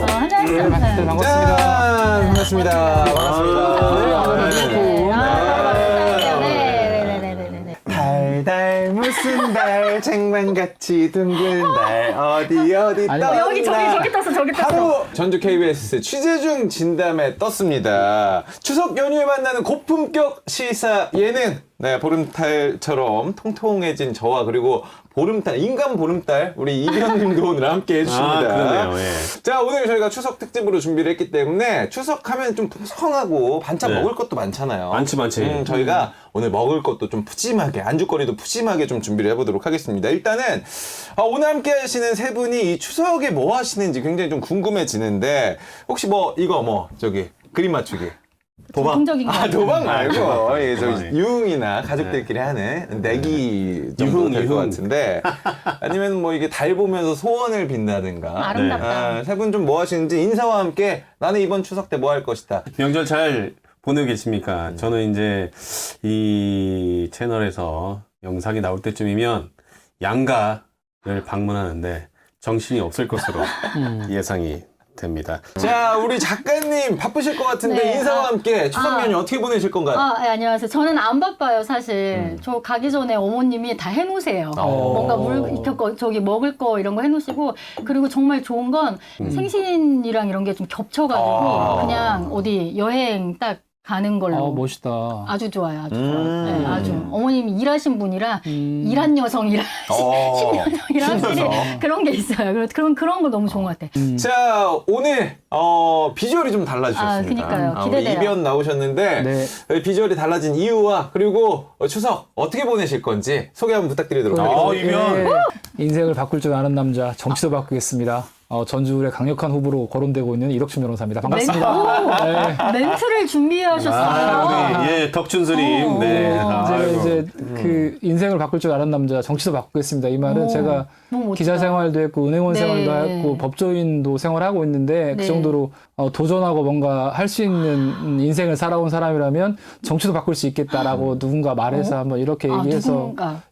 반갑습니다. 반갑습니다. 달달 무슨 달 쟁반같이 둥근 달 어디 떴나 여기 저기 떴어. 하루 전주 KBS 취재중 진담에 떴습니다. 추석 연휴에 만나는 고품격 시사 예능. 네, 보름달처럼 통통해진 저와 그리고 보름달, 인간 보름달 우리 이변님도 오늘 함께 해주십니다. 그러네요. 예. 자, 오늘 저희가 추석 특집으로 준비를 했기 때문에 추석하면 좀 풍성하고 반찬 네. 먹을 것도 많잖아요. 많지. 저희가 오늘 먹을 것도 좀 푸짐하게, 안주거리도 푸짐하게 좀 준비를 해보도록 하겠습니다. 일단은 오늘 함께 하시는 세 분이 이 추석에 뭐 하시는지 굉장히 좀 궁금해지는데 혹시 저기 그림 맞추기. 도박? 전통적인 거. 도박 말고 예, 도박. 유흥이나 가족들끼리 하는 내기 정도 될 것 같은데 아니면 뭐 이게 달 보면서 소원을 빈다든가 아름답다. 세 분 좀 뭐 하시는지 인사와 함께 나는 이번 추석 때 뭐 할 것이다. 명절 잘 보내고 계십니까? 저는 이제 이 채널에서 영상이 나올 때쯤이면 양가를 방문하는데 정신이 없을 것으로 예상이 됩니다. 자, 우리 작가님 바쁘실 것 같은데 네. 인사와 함께 추석 연휴 어떻게 보내실 건가요? 네, 안녕하세요. 저는 안 바빠요, 사실. 저 가기 전에 어머님이 다 해놓으세요. 뭔가 저기 먹을 거 이런 거 해놓으시고, 그리고 정말 좋은 건 생신이랑 이런 게 좀 겹쳐가지고, 그냥 어디 여행 딱 가는 걸로. 멋있다. 아주 좋아요, 아주 좋아요. 네, 아주. 어머님이 일하신 분이라, 일한 여성이라, 신여성이라 확실히 그런 게 있어요. 그런 거 너무 좋은 것 같아. 자, 오늘 비주얼이 좀 달라지셨습니다. 그니까요. 우리 기대돼요. 이변 나오셨는데 네. 비주얼이 달라진 이유와 그리고 추석 어떻게 보내실 건지 소개 한번 부탁드리도록 하겠습니다. 네. 인생을 바꿀 줄 아는 남자, 정치도 바꾸겠습니다. 전주의 강력한 후보로 거론되고 있는 이덕춘 변호사입니다. 반갑습니다. 멘트를 준비하셨어요. 우리 덕춘 스님. 네. 제가 이제 그 인생을 바꿀 줄 아는 남자, 정치도 바꾸겠습니다. 이 말은 제가 너무 멋지다. 기자 생활도 했고 은행원 네. 생활도 했고 법조인도 생활하고 있는데 네. 그 정도로 도전하고 뭔가 할 수 있는 인생을 살아온 사람이라면 정치도 바꿀 수 있겠다라고 누군가 말해서 한번 이렇게 얘기해서 누군가.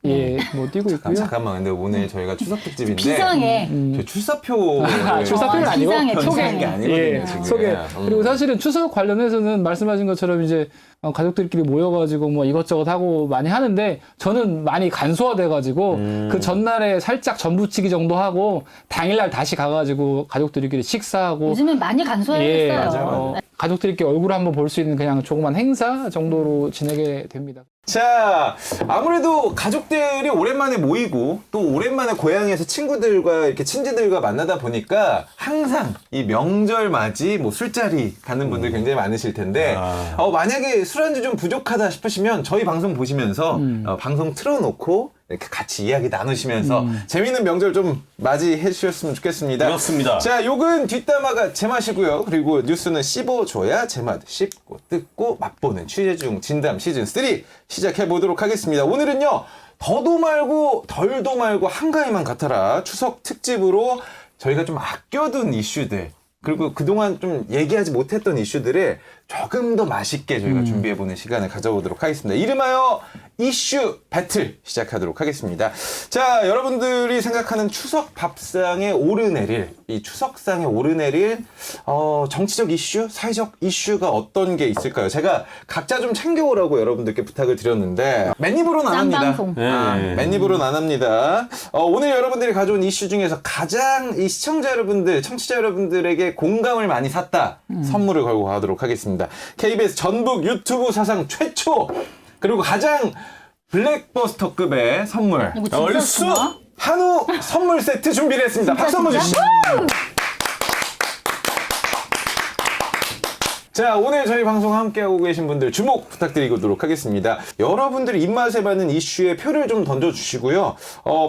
뭐 뛰고 있고요. 잠깐만, 근데 오늘 저희가 추석 특집인데 비상해. 저 출사표 출사표는 아니고 비상해. 표시한 게 아니거든요. 예, 지금. 소개. 그리고 사실은 추석 관련해서는 말씀하신 것처럼 이제 가족들끼리 모여가지고 뭐 이것저것 하고 많이 하는데 저는 많이 간소화돼가지고 그 전날에 살짝 전부치기 정도 하고 당일날 다시 가가지고 가족들끼리 식사하고 요즘엔 많이 간소해졌어요. 맞아요. 가족들끼리 얼굴 한번 볼 수 있는 그냥 조그만 행사 정도로 지내게 됩니다. 자, 아무래도 가족들이 오랜만에 모이고 또 오랜만에 고향에서 친구들과 이렇게 친지들과 만나다 보니까 항상 이 명절 맞이 뭐 술자리 가는 분들 굉장히 많으실 텐데 만약에 술안주 좀 부족하다 싶으시면 저희 방송 보시면서 방송 틀어놓고 이렇게 같이 이야기 나누시면서 재미있는 명절 좀 맞이해 주셨으면 좋겠습니다. 그렇습니다. 자, 욕은 뒷담화가 제맛이고요. 그리고 뉴스는 씹어줘야 제맛, 씹고 뜯고 맛보는 취재중 진담 시즌3 시작해보도록 하겠습니다. 오늘은요, 더도 말고 덜도 말고 한가위만 같아라 추석 특집으로 저희가 좀 아껴둔 이슈들 그리고 그동안 좀 얘기하지 못했던 이슈들을 조금 더 맛있게 저희가 준비해보는 시간을 가져보도록 하겠습니다. 이름하여 이슈 배틀 시작하도록 하겠습니다. 자, 여러분들이 생각하는 추석 밥상에 오르내릴, 이 추석상에 오르내릴 정치적 이슈, 사회적 이슈가 어떤 게 있을까요? 제가 각자 좀 챙겨오라고 여러분들께 부탁을 드렸는데 맨입으로는 안 합니다. 짱방송. 맨입으로는 안 합니다. 오늘 여러분들이 가져온 이슈 중에서 가장 이 시청자 여러분들, 청취자 여러분들에게 공감을 많이 샀다 선물을 걸고 가도록 하겠습니다. KBS 전북 유튜브 사상 최초 그리고 가장 블랙버스터급의 선물 이거 진짜 얼쑤 좋아? 한우 선물 세트 준비를 했습니다. 박수 한번 주시죠. 자, 오늘 저희 방송 함께하고 계신 분들 주목 부탁드리도록 하겠습니다. 여러분들이 입맛에 맞는 이슈에 표를 좀 던져주시고요.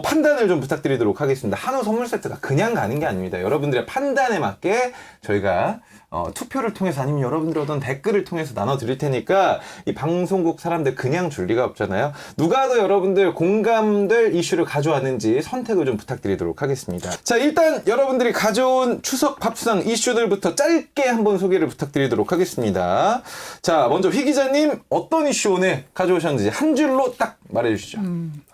판단을 좀 부탁드리도록 하겠습니다. 한우 선물 세트가 그냥 가는 게 아닙니다. 여러분들의 판단에 맞게 저희가 투표를 통해서 아니면 여러분들의 어떤 댓글을 통해서 나눠드릴 테니까 이 방송국 사람들 그냥 줄 리가 없잖아요. 누가 더 여러분들 공감될 이슈를 가져왔는지 선택을 좀 부탁드리도록 하겠습니다. 자, 일단 여러분들이 가져온 추석 밥상 이슈들부터 짧게 한번 소개를 부탁드리도록 하겠습니다. 자, 먼저 휘 기자님 어떤 이슈 오늘 가져오셨는지 한 줄로 딱 말해주시죠.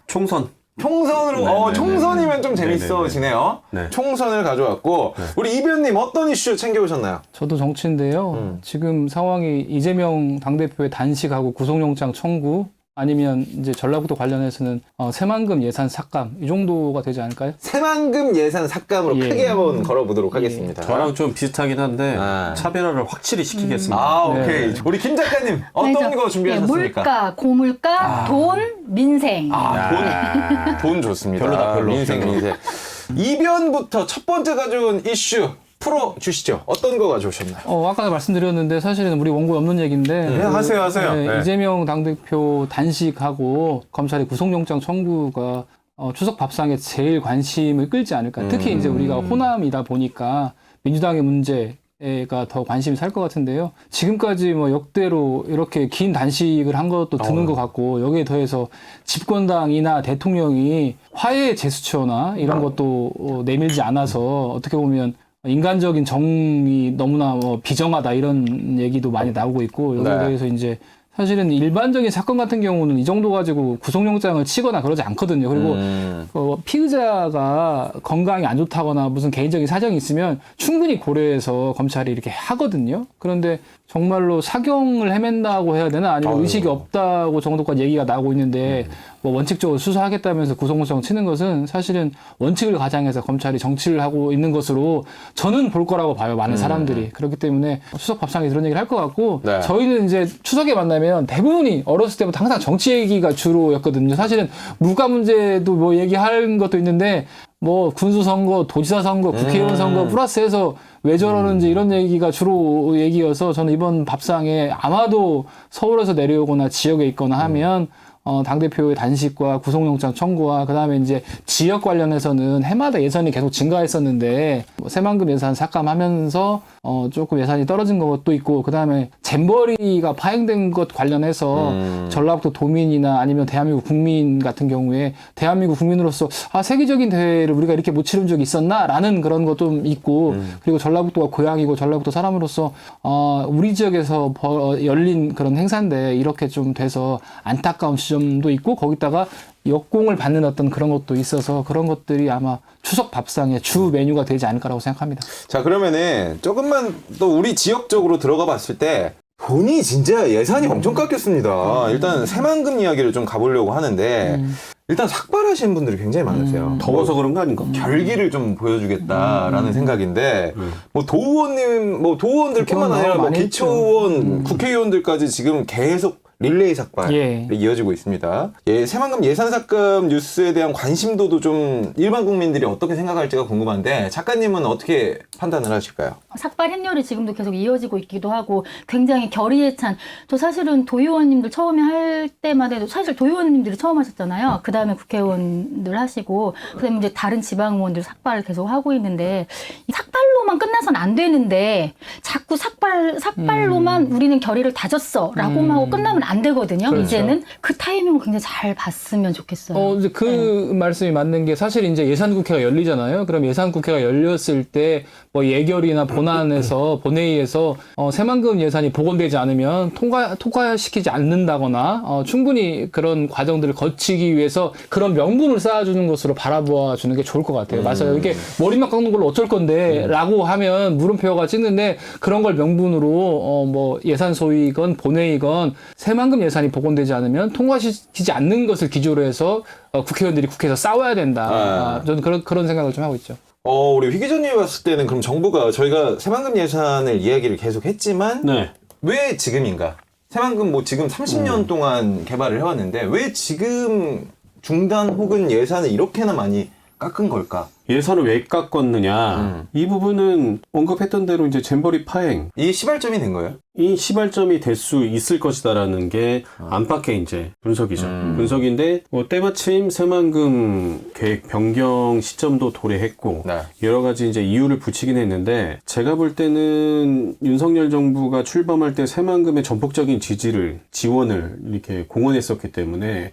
총선. 총선으로 네네네. 총선이면 좀 재밌어지네요. 네. 총선을 가져왔고 우리 이변님 어떤 이슈 챙겨오셨나요? 저도 정치인데요. 지금 상황이 이재명 당대표의 단식하고 구속영장 청구 아니면 이제 전라북도 관련해서는 새만금 예산 삭감 이 정도가 되지 않을까요? 새만금 예산 삭감으로 예. 크게 한번 걸어보도록 하겠습니다. 저랑 좀 비슷하긴 한데 아. 차별화를 확실히 시키겠습니다. 아, 오케이. 네. 우리 김 작가님 어떤 네, 거 준비하셨습니까? 물가, 고물가, 돈, 민생. 돈 좋습니다. 별로다, 별로. 민생. 이변부터 첫 번째 가져온 이슈 풀어주시죠. 어떤 거 가져오셨나요? 아까 말씀드렸는데 사실은 우리 원고에 없는 얘기인데 네, 하세요. 네. 이재명 당대표 단식하고 검찰의 구속영장 청구가 추석 밥상에 제일 관심을 끌지 않을까. 특히 이제 우리가 호남이다 보니까 민주당의 문제가 더 관심이 살 것 같은데요. 지금까지 뭐 역대로 이렇게 긴 단식을 한 것도 드문 것 같고 여기에 더해서 집권당이나 대통령이 화해 제스처나 이런 것도 내밀지 않아서 어떻게 보면 인간적인 정이 너무나 비정하다 이런 얘기도 많이 나오고 있고 여기에 네. 대해서 이제 사실은 일반적인 사건 같은 경우는 이 정도 가지고 구속영장을 치거나 그러지 않거든요. 그리고 피의자가 건강이 안 좋다거나 무슨 개인적인 사정이 있으면 충분히 고려해서 검찰이 이렇게 하거든요. 그런데 정말로 사경을 헤맨다고 해야 되나 아니면 의식이 없다고 정도까지 얘기가 나오고 있는데 뭐 원칙적으로 수사하겠다면서 구속영장 치는 것은 사실은 원칙을 가장해서 검찰이 정치를 하고 있는 것으로 저는 볼 거라고 봐요. 많은 사람들이. 그렇기 때문에 추석 밥상에 그런 얘기를 할 것 같고 네. 저희는 이제 추석에 만나면 대부분이 어렸을 때부터 항상 정치 얘기가 주로였거든요. 사실은 물가 문제도 뭐 얘기할 것도 있는데 뭐 군수 선거, 도지사 선거, 국회의원 선거 플러스해서 왜 저러는지 이런 얘기가 주로 얘기여서 저는 이번 밥상에 아마도 서울에서 내려오거나 지역에 있거나 하면 당대표의 단식과 구속영장 청구와 그다음에 이제 지역 관련해서는 해마다 예산이 계속 증가했었는데 뭐 새만금 예산 삭감하면서 조금 예산이 떨어진 것도 있고 그다음에 잼버리가 파행된 것 관련해서 전라북도 도민이나 아니면 대한민국 국민 같은 경우에 대한민국 국민으로서 세계적인 대회를 우리가 이렇게 못 치른 적이 있었나라는 그런 것도 좀 있고 그리고 전라북도가 고향이고 전라북도 사람으로서 우리 지역에서 열린 그런 행사인데 이렇게 좀 돼서 안타까운 지점도 있고 거기다가 역공을 받는 어떤 그런 것도 있어서 그런 것들이 아마 추석 밥상의 주 메뉴가 되지 않을까라고 생각합니다. 자, 그러면은 조금만 또 우리 지역적으로 들어가 봤을 때 돈이 진짜 예산이 엄청 깎였습니다. 일단 새만금 이야기를 좀 가보려고 하는데 일단 삭발하시는 분들이 굉장히 많으세요. 더워서 그런 거 아닌가? 결기를 좀 보여주겠다라는 생각인데 뭐 도의원님, 뭐 도의원들뿐만 국회의원 아니라 뭐 많이 기초의원, 국회의원들까지 지금 계속 릴레이 삭발이 예. 이어지고 있습니다. 새만금 예산 삭감 뉴스에 대한 관심도도 좀 일반 국민들이 어떻게 생각할지가 궁금한데 작가님은 어떻게 판단을 하실까요? 삭발 행렬이 지금도 계속 이어지고 있기도 하고 굉장히 결의에 찬 저 사실은 도의원님들 처음에 할 때만 해도 사실 도의원님들이 처음 하셨잖아요. 그 다음에 국회의원들 하시고 그다음에 이제 다른 지방의원들 삭발을 계속 하고 있는데 이 삭발로만 끝나선 안 되는데 자꾸 삭발로만 우리는 결의를 다졌어라고만 하고 끝나면 안 되거든요. 그렇죠. 이제는 그 타이밍을 굉장히 잘 봤으면 좋겠어요. 이제 그 말씀이 맞는 게 사실 이제 예산국회가 열리잖아요. 그럼 예산국회가 열렸을 때 뭐 예결이나 본안에서 본회의에서 새만금 예산이 복원되지 않으면 통과시키지 않는다거나 충분히 그런 과정들을 거치기 위해서 그런 명분을 쌓아주는 것으로 바라보아 주는 게 좋을 것 같아요. 맞아요. 이게 머리만 깎는 걸로 어쩔 건데 라고 하면 물음표가 찍는데 그런 걸 명분으로 뭐 예산 소위건 본회의건 새만금 예산이 복원되지 않으면 통과시키지 않는 것을 기조로 해서 국회의원들이 국회에서 싸워야 된다. 저는 그런 생각을 좀 하고 있죠. 우리 휘 기자님이 봤을 때는 그럼 정부가 저희가 새만금 예산을 이야기를 계속 했지만 네. 왜 지금인가? 새만금 뭐 지금 30년 동안 개발을 해왔는데 왜 지금 중단 혹은 예산을 이렇게나 많이 깎은 걸까? 예산을 왜 깎았느냐? 이 부분은 언급했던 대로 이제 잼버리 파행 이 시발점이 된 거예요? 이 시발점이 될 수 있을 것이다라는 게 안팎의 이제 분석이죠. 분석인데 뭐 때마침 새만금 계획 변경 시점도 도래했고 네. 여러 가지 이제 이유를 붙이긴 했는데 제가 볼 때는 윤석열 정부가 출범할 때 새만금의 전폭적인 지원을 이렇게 공언했었기 때문에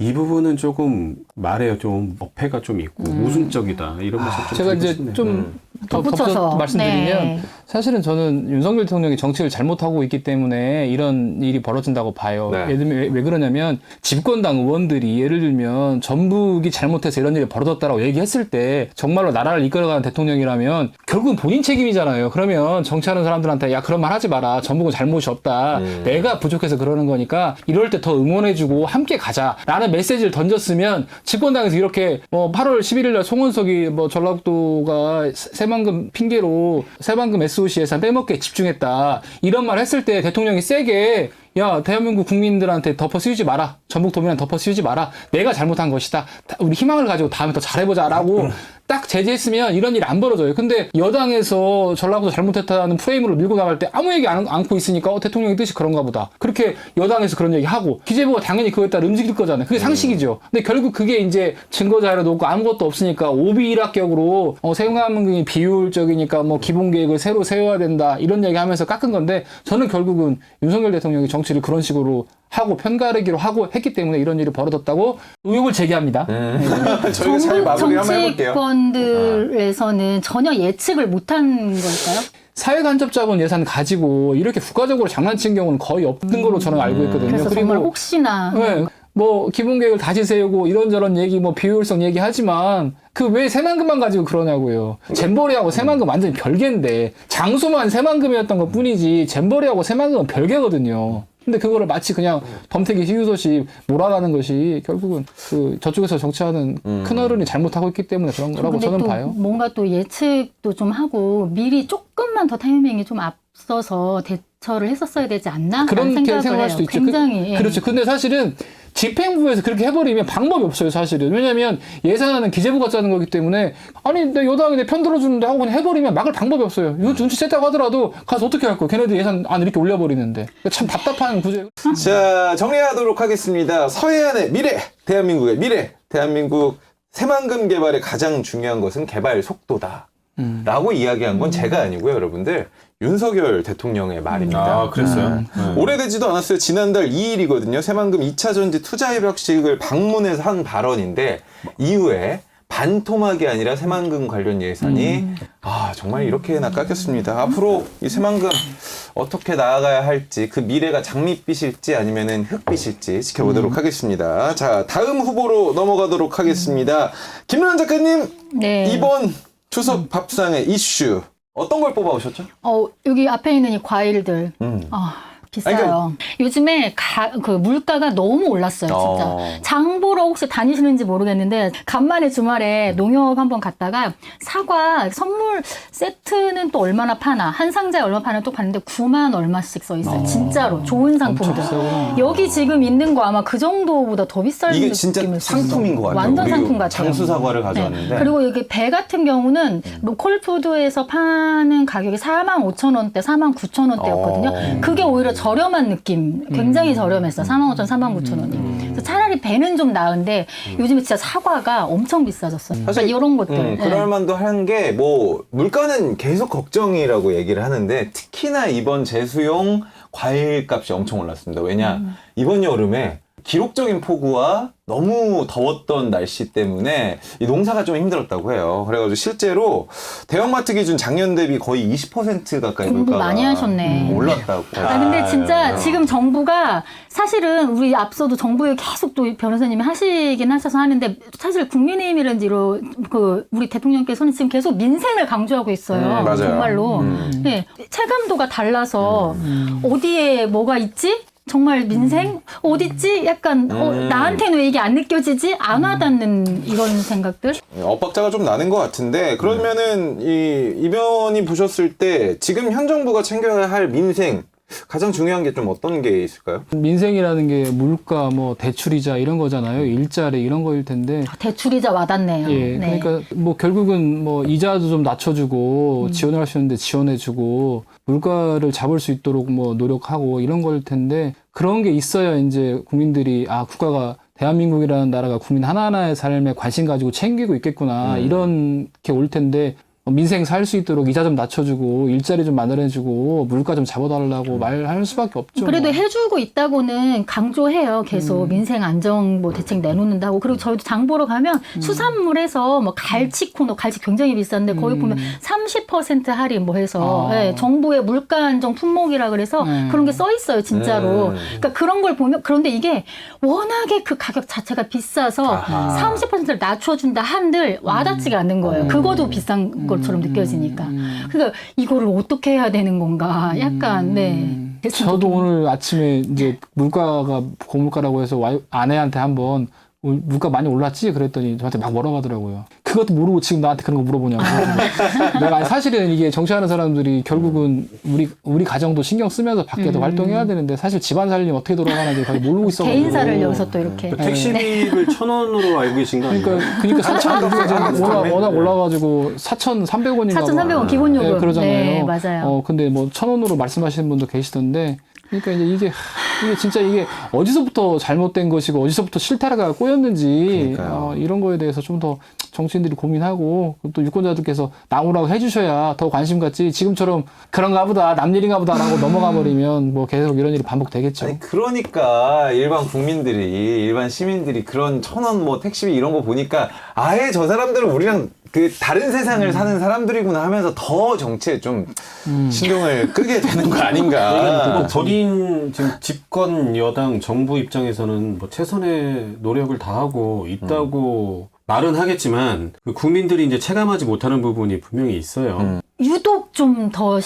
이 부분은 조금 말에 좀 어폐가 좀 있고 모순적이다. 된다. 이런 말씀 좀 제가 드리고 이제 싶네요. 좀 덧붙여서 말씀드리면 네. 사실은 저는 윤석열 대통령이 정치를 잘못하고 있기 때문에 이런 일이 벌어진다고 봐요. 네. 예를 들면 왜 그러냐면 집권당 의원들이 예를 들면 전북이 잘못해서 이런 일이 벌어졌다라고 얘기했을 때 정말로 나라를 이끌어가는 대통령이라면 결국은 본인 책임이잖아요. 그러면 정치하는 사람들한테 야 그런 말 하지 마라. 전북은 잘못이 없다. 내가 부족해서 그러는 거니까 이럴 때 더 응원해주고 함께 가자라는 메시지를 던졌으면 집권당에서 이렇게 8월 11일 날 송원석이 전라북도가 새만금 핑계로 새만금 SOC 예산 빼먹기에 집중했다. 이런 말 했을 때 대통령이 세게 야 대한민국 국민들한테 덮어 씌우지 마라. 전북도민한테 덮어 씌우지 마라. 내가 잘못한 것이다. 우리 희망을 가지고 다음에 더 잘해보자라고 딱 제지했으면 이런 일이 안 벌어져요. 근데 여당에서 전라북도 잘못했다는 프레임으로 밀고 나갈 때 아무 얘기 않고 있으니까 대통령의 뜻이 그런가 보다. 그렇게 여당에서 그런 얘기 하고 기재부가 당연히 그거에 따라 움직일 거잖아요. 그게 상식이죠. 근데 결국 그게 이제 증거 자료 놓고 아무것도 없으니까 오비일학격으로 새만금이 비효율적이니까 기본 계획을 새로 세워야 된다 이런 얘기 하면서 깎은 건데 저는 결국은 윤석열 대통령이 정치를 그런 식으로 하고 편가르기로 하고 했기 때문에 이런 일이 벌어졌다고 의혹을 제기합니다. 저희가 잘 마무리 한번 해볼게요. 정치권들에서는 전혀 예측을 못한 걸까요? 사회간접자본 예산 가지고 이렇게 국가적으로 장난친 경우는 거의 없는 걸로 저는 알고 있거든요. 그래서 정말 혹시나 네, 기본 계획을 다시 세우고 이런저런 얘기 비효율성 얘기하지만 그 왜 새만금만 가지고 그러냐고요. 잼버리하고 새만금 완전히 별개인데 장소만 새만금이었던 것 뿐이지 잼버리하고 새만금은 별개거든요. 근데 그거를 마치 그냥 범태기 희유도시 몰아가는 것이 결국은 저쪽에서 정치하는 큰 어른이 잘못하고 있기 때문에 그런 거라고 저는 또 봐요. 뭔가 또 예측도 좀 하고 미리 조금만 더 타이밍이 좀 앞서서 대처를 했었어야 되지 않나? 그렇게 생각할 수도 있죠. 굉장히 그렇죠. 근데 사실은 집행부에서 그렇게 해버리면 방법이 없어요, 사실은. 왜냐면 예산안은 기재부가 짜는 거기 때문에 아니 내 여당이 내 편 들어주는데 하고 그냥 해버리면 막을 방법이 없어요. 이거 눈치챘다고 하더라도 가서 어떻게 할 거야. 걔네들 예산안 이렇게 올려버리는데. 참 답답한 구조예요. 자, 정리하도록 하겠습니다. 서해안의 미래, 대한민국의 미래, 대한민국 새만금 개발의 가장 중요한 것은 개발 속도다. 라고 이야기한 건 제가 아니고요, 여러분들. 윤석열 대통령의 말입니다. 아, 그랬어요? 오래되지도 않았어요. 지난달 2일이거든요. 새만금 2차 전지 투자 협약식을 방문해서 한 발언인데 이후에 반토막이 아니라 새만금 관련 예산이 정말 이렇게나 깎였습니다. 앞으로 이 새만금 어떻게 나아가야 할지 그 미래가 장밋빛일지 아니면은 흑빛일지 지켜보도록 하겠습니다. 자, 다음 후보로 넘어가도록 하겠습니다. 김노현 작가님, 네. 이번 추석 밥상의 이슈 어떤 걸 뽑아오셨죠? 여기 앞에 있는 이 과일들. 비싸요. 요즘에 그 물가가 너무 올랐어요, 진짜. 장 보러 혹시 다니시는지 모르겠는데 간만에 주말에 농협 한번 갔다가 사과 선물 세트는 또 얼마나 파나 한 상자에 얼마 파나 또 봤는데 9만 얼마씩 써 있어요. 진짜로 좋은 상품들. 여기 지금 있는 거 아마 그 정도보다 더 비쌀 이게 진짜 느낌일 수 있어요. 상품인 것 같아요. 완전 상품 같아요. 장수 사과를 가져왔는데. 네. 그리고 이게 배 같은 경우는 로컬푸드에서 파는 가격이 45,000원대, 49,000원대였거든요. 그게 오히려 저렴한 느낌. 굉장히 저렴했어요. 45,000원, 49,000원이. 그래서 차라리 배는 좀 나은데 요즘에 진짜 사과가 엄청 비싸졌어요. 사실 그러니까 이런 것들. 그럴 만도 한 게 물가는 계속 걱정이라고 얘기를 하는데 특히나 이번 제수용 과일 값이 엄청 올랐습니다. 왜냐 이번 여름에 기록적인 폭우와 너무 더웠던 날씨 때문에 이 농사가 좀 힘들었다고 해요. 그래가지고 실제로 대형마트 기준 작년 대비 거의 20% 가까이 공부 물가가 많이 하셨네. 올랐다고. 근데 진짜 지금 정부가 사실은 우리 앞서도 정부에 계속 또 변호사님이 하시긴 하셔서 하는데 사실 국민의힘이란지 우리 대통령께서는 지금 계속 민생을 강조하고 있어요. 맞아요. 정말로. 네, 체감도가 달라서 어디에 뭐가 있지? 정말 민생? 어딨지? 약간 나한테는 왜 이게 안 느껴지지? 안 와닿는 이런 생각들? 엇박자가 좀 나는 것 같은데 그러면은 이변이 보셨을 때 지금 현 정부가 챙겨야 할 민생 가장 중요한 게 좀 어떤 게 있을까요? 민생이라는 게 물가, 대출이자 이런 거잖아요. 일자리 이런 거일 텐데. 대출이자 와닿네요. 예, 네. 그러니까 결국은 이자도 좀 낮춰주고 지원을 할 수 있는데 지원해주고 물가를 잡을 수 있도록 노력하고 이런 거일 텐데 그런 게 있어야 이제 국민들이 국가가 대한민국이라는 나라가 국민 하나하나의 삶에 관심 가지고 챙기고 있겠구나 이런 게 올 텐데 민생 살 수 있도록 이자 좀 낮춰주고 일자리 좀 만들어주고 물가 좀 잡아달라고 말할 수밖에 없죠. 그래도 해주고 있다고는 강조해요. 계속 민생 안정 뭐 대책 내놓는다고. 그리고 저희도 장 보러 가면 수산물에서 뭐 갈치 코너, 갈치 굉장히 비싼데 거기 보면 30% 할인 뭐 해서 예, 정부의 물가 안정 품목이라 그래서 그런 게 써 있어요, 진짜로. 그러니까 그런 걸 보면 그런데 이게 워낙에 그 가격 자체가 비싸서 30%를 낮춰준다 한들 와닿지가 않는 거예요. 그거도 비싼 것처럼 느껴지니까. 그러니까 이거를 어떻게 해야 되는 건가? 약간 네. 저도 오늘 아침에 이제 물가가 고물가라고 해서 아내한테 한번 물가 많이 올랐지? 그랬더니 저한테 막 뭐라고 하더라고요. 그것도 모르고 지금 나한테 그런 거 물어보냐고. 내가 사실은 이게 정치하는 사람들이 결국은 우리 가정도 신경 쓰면서 밖에도 활동해야 되는데 사실 집안 살림 어떻게 돌아가는지 거의 모르고 있어가지고. 개인사를 여기서 또 이렇게. 택시비를 1,000원으로 알고 계신 거 아니에요? 그러니까 4,000원 워낙 올라가지고 4,300원인가 4,300원 기본 요금. 네, 그러잖아요. 네, 맞아요. 근데 뭐 1,000원으로 말씀하시는 분도 계시던데 그러니까 이제 이게 진짜 이게 어디서부터 잘못된 것이고 어디서부터 실타래가 꼬였는지 이런 거에 대해서 좀 더 정치인들이 고민하고 또 유권자들께서 나오라고 해주셔야 더 관심 갖지 지금처럼 그런가 보다 남일인가 보다라고 넘어가 버리면 뭐 계속 이런 일이 반복되겠죠. 아니 그러니까 일반 국민들이 일반 시민들이 그런 1,000원 뭐 택시비 이런 거 보니까 아예 저 사람들은 우리랑 그 다른 세상을 사는 사람들이구나 하면서 더 정치에 좀 신경을 끄게 되는 거 아닌가. 본인 지금 집권 여당 정부 입장에서는 뭐 최선의 노력을 다하고 있다고 말은 하겠지만 그 국민들이 이제 체감하지 못하는 부분이 분명히 있어요. 유독 좀 더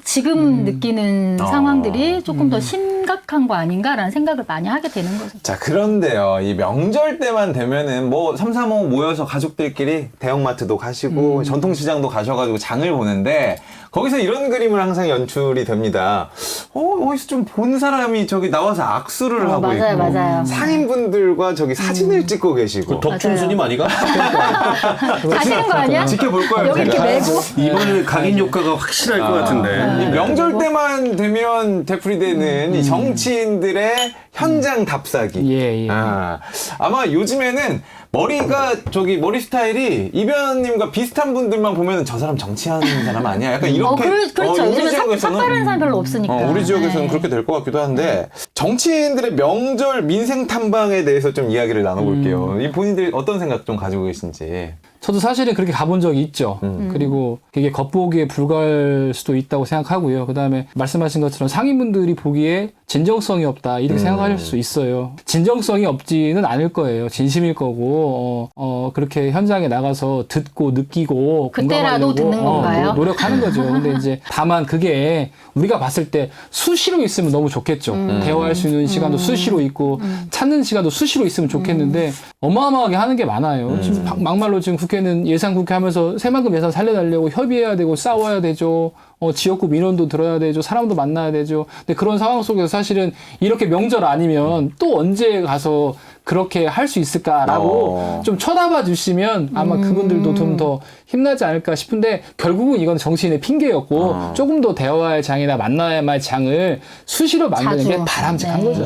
지금 느끼는 상황들이 조금 더 심각한 거 아닌가라는 생각을 많이 하게 되는 거죠. 자, 그런데요. 이 명절 때만 되면은 뭐 3, 4, 5 모여서 가족들끼리 대형마트도 가시고 전통시장도 가셔가지고 장을 보는데 거기서 이런 그림을 항상 연출이 됩니다. 어디서 좀 본 사람이 저기 나와서 악수를 하고 맞아요, 있고 맞아요. 상인분들과 저기 사진을 찍고 계시고 그 덕춘스님 아니가? 가시는 거 아니야? 지켜볼 거예요. 여기 이렇게 제가. 메고? 이번에 각인 효과가 확실할 것 같은데. 이 명절 때만 되면 되풀이되는 이 정치인들의 현장 답사기. 예. 아마 요즘에는 머리가 저기 머리 스타일이 이변님과 비슷한 분들만 보면 저 사람 정치하는 사람 아니야? 약간 이렇게. 그렇죠. 우리 요즘은 삭발하는 사람 별로 없으니까. 우리 지역에서는 네. 그렇게 될 것 같기도 한데 정치인들의 명절 민생 탐방에 대해서 좀 이야기를 나눠볼게요. 이 본인들이 어떤 생각 좀 가지고 계신지. 저도 사실은 그렇게 가본 적이 있죠. 그리고 그게 겉보기에 불과할 수도 있다고 생각하고요. 그다음에 말씀하신 것처럼 상인분들이 보기에 진정성이 없다 이렇게 생각하실 수 있어요. 진정성이 없지는 않을 거예요. 진심일 거고 그렇게 현장에 나가서 듣고 느끼고 그때라도 공감하려고, 듣는 건가요? 노력하는 거죠. 근데 이제 다만 그게 우리가 봤을 때 수시로 있으면 너무 좋겠죠. 대화할 수 있는 시간도 수시로 있고 찾는 시간도 수시로 있으면 좋겠는데 어마어마하게 하는 게 많아요. 지금 막말로 지금 국회는 예산국회 하면서 새만금 예산 살려달라고 협의해야 되고 싸워야 되죠. 지역구 민원도 들어야 되죠. 사람도 만나야 되죠. 근데 그런 상황 속에서 사실은 이렇게 명절 아니면 또 언제 가서 그렇게 할 수 있을까라고 좀 쳐다봐 주시면 아마 그분들도 좀 더 힘나지 않을까 싶은데 결국은 이건 정치인의 핑계였고 조금 더 대화의 장이나 만나야만 장을 수시로 만드는 게 자주. 바람직한 네. 거죠.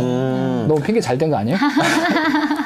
너무 핑계 잘 된 거 아니에요?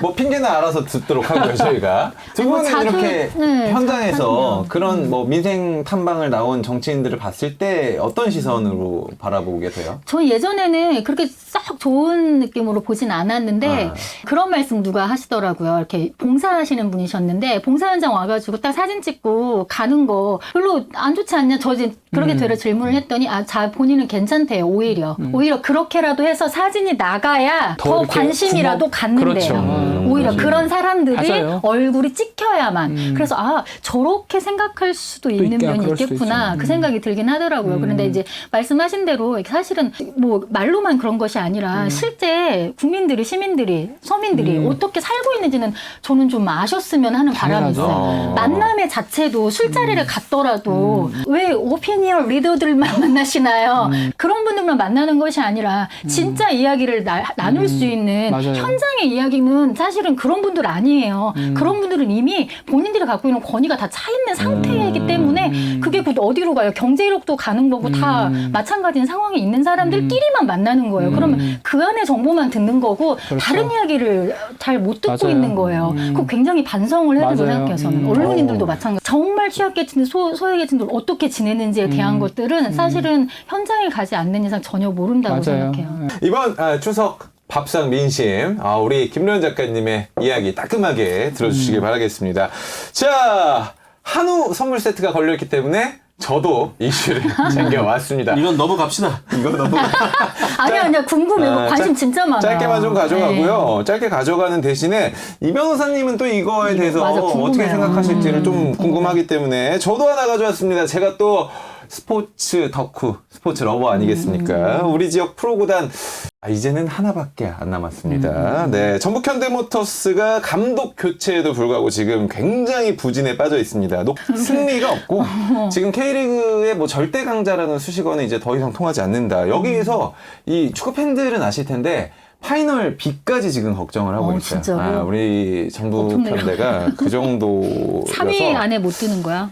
뭐 핑계는 알아서 듣도록 하고요, 저희가. 두 뭐 분은 자주, 이렇게 네, 현장에서 그런 뭐 민생 탐방을 나온 정치인들을 봤을 때 어떤 시선으로 바라보게 돼요? 저 예전에는 그렇게 썩 좋은 느낌으로 보진 않았는데 그런 말씀 누가 하시더라고요. 이렇게 봉사하시는 분이셨는데 봉사 현장 와가지고 딱 사진 찍고 가는 거 별로 안 좋지 않냐? 저 이제 그렇게 되려 질문을 했더니 본인은 괜찮대요. 오히려 그렇게라도 해서 사진이 나가야 더 이렇게 관심이라도 갖는데요. 그렇죠. 오히려 그런 사람들이 맞아요. 얼굴이 찍혀야만. 그래서 저렇게 생각할 수도 있는 있게, 면이 그럴 수도 있겠구나. 있죠. 그 생각이 들긴 하더라고요. 그런데 이제 말씀하신 대로 사실은 뭐 말로만 그런 것이 아니라 실제 국민들이, 시민들이, 서민들이 어떻게 살고 있는지는 저는 좀 아셨으면 하는 바람이 당연하죠. 있어요. 만남의 자체도 술자리를 갔더라도 왜 오피니언 리더들만 만나시나요? 그런 분들만 만나는 것이 아니라 진짜 이야기를 나눌 수 있는 맞아요. 현장의 이야기는 사실은 그런 분들 아니에요. 그런 분들은 이미 본인들이 갖고 있는 권위가 다 차 있는 상태이기 때문에 그게 그게 곧 어디로 가요? 경제 이력도 가는 거고 다 마찬가지인 상황에 있는 사람들끼리만 만나는 거예요. 그러면 그 안에 정보만 듣는 거고 그렇죠. 다른 이야기를 잘 못 듣고 맞아요. 있는 거예요. 그거 굉장히 반성을 해야 된다고 맞아요. 생각해요. 저는 언론인들도 마찬가지. 정말 취약계층들, 소외계층들 어떻게 지내는지에 대한 것들은 사실은 현장에 가지 않는 이상 전혀 모른다고 맞아요. 생각해요. 이번 추석 밥상 민심 우리 김로연 작가님의 이야기 따끔하게 들어주시길 바라겠습니다. 자, 한우 선물 세트가 걸려있기 때문에 저도 이슈를 챙겨왔습니다. 이건 넘어갑시다. 이거 너무 아니야, 궁금해. 이거 관심 진짜 많아요. 짧게만 좀 가져가고요. 네. 짧게 가져가는 대신에 이 변호사님은 또 이거에 대해서 맞아, 궁금해요. 어떻게 생각하실지를 좀 궁금하기 때문에 저도 하나 가져왔습니다. 제가 또 스포츠 덕후, 스포츠 러버 아니겠습니까? 우리 지역 프로구단 이제는 하나밖에 안 남았습니다. 네, 전북 현대모터스가 감독 교체에도 불구하고 지금 굉장히 부진에 빠져 있습니다. 승리가 없고 지금 K리그의 뭐 절대 강자라는 수식어는 이제 더 이상 통하지 않는다. 여기에서 이 축구 팬들은 아실 텐데 파이널 B까지 지금 걱정을 하고 있어요. 진짜로? 우리 전북 엄청나요. 현대가 그 정도라서 3위 안에 못 드는 거야?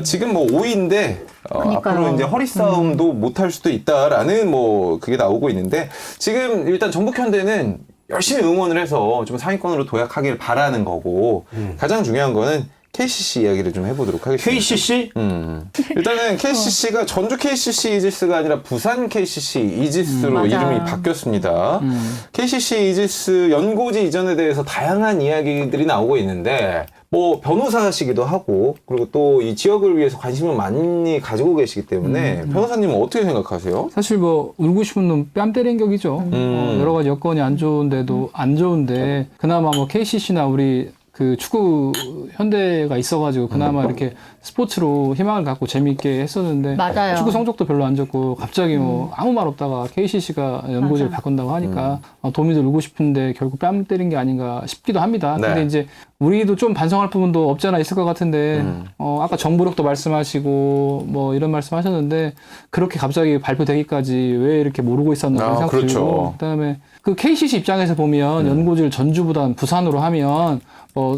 지금 뭐 5위인데 그러니까요. 앞으로 이제 허리 싸움도 못할 수도 있다라는 뭐 그게 나오고 있는데 지금 일단 전북 현대는 열심히 응원을 해서 좀 상위권으로 도약하길 바라는 거고 가장 중요한 거는 KCC 이야기를 좀 해보도록 하겠습니다. KCC? 일단은 KCC가 전주 KCC 이지스가 아니라 부산 KCC 이지스로 맞아. 이름이 바뀌었습니다. KCC 이지스 연고지 이전에 대해서 다양한 이야기들이 나오고 있는데 뭐 변호사시기도 하고 그리고 또 이 지역을 위해서 관심을 많이 가지고 계시기 때문에 변호사님은 어떻게 생각하세요? 사실 뭐 울고 싶은 놈 뺨 때린 격이죠. 여러 가지 여건이 안 좋은데도 안 좋은데 그나마 뭐 KCC나 우리 그 축구 현대가 있어가지고 그나마 이렇게 스포츠로 희망을 갖고 재미있게 했었는데 맞아요. 축구 성적도 별로 안 좋고 갑자기 뭐 아무 말 없다가 KCC가 연고지를 맞아. 바꾼다고 하니까 도민들 울고 싶은데 결국 뺨 때린 게 아닌가 싶기도 합니다. 네. 근데 이제 우리도 좀 반성할 부분도 없지 않아 있을 것 같은데 아까 정부력도 말씀하시고 뭐 이런 말씀하셨는데 그렇게 갑자기 발표되기까지 왜 이렇게 모르고 있었나 생각 그렇죠. 들고 그다음에 그 KCC 입장에서 보면 연고지를 전주보다 부산으로 하면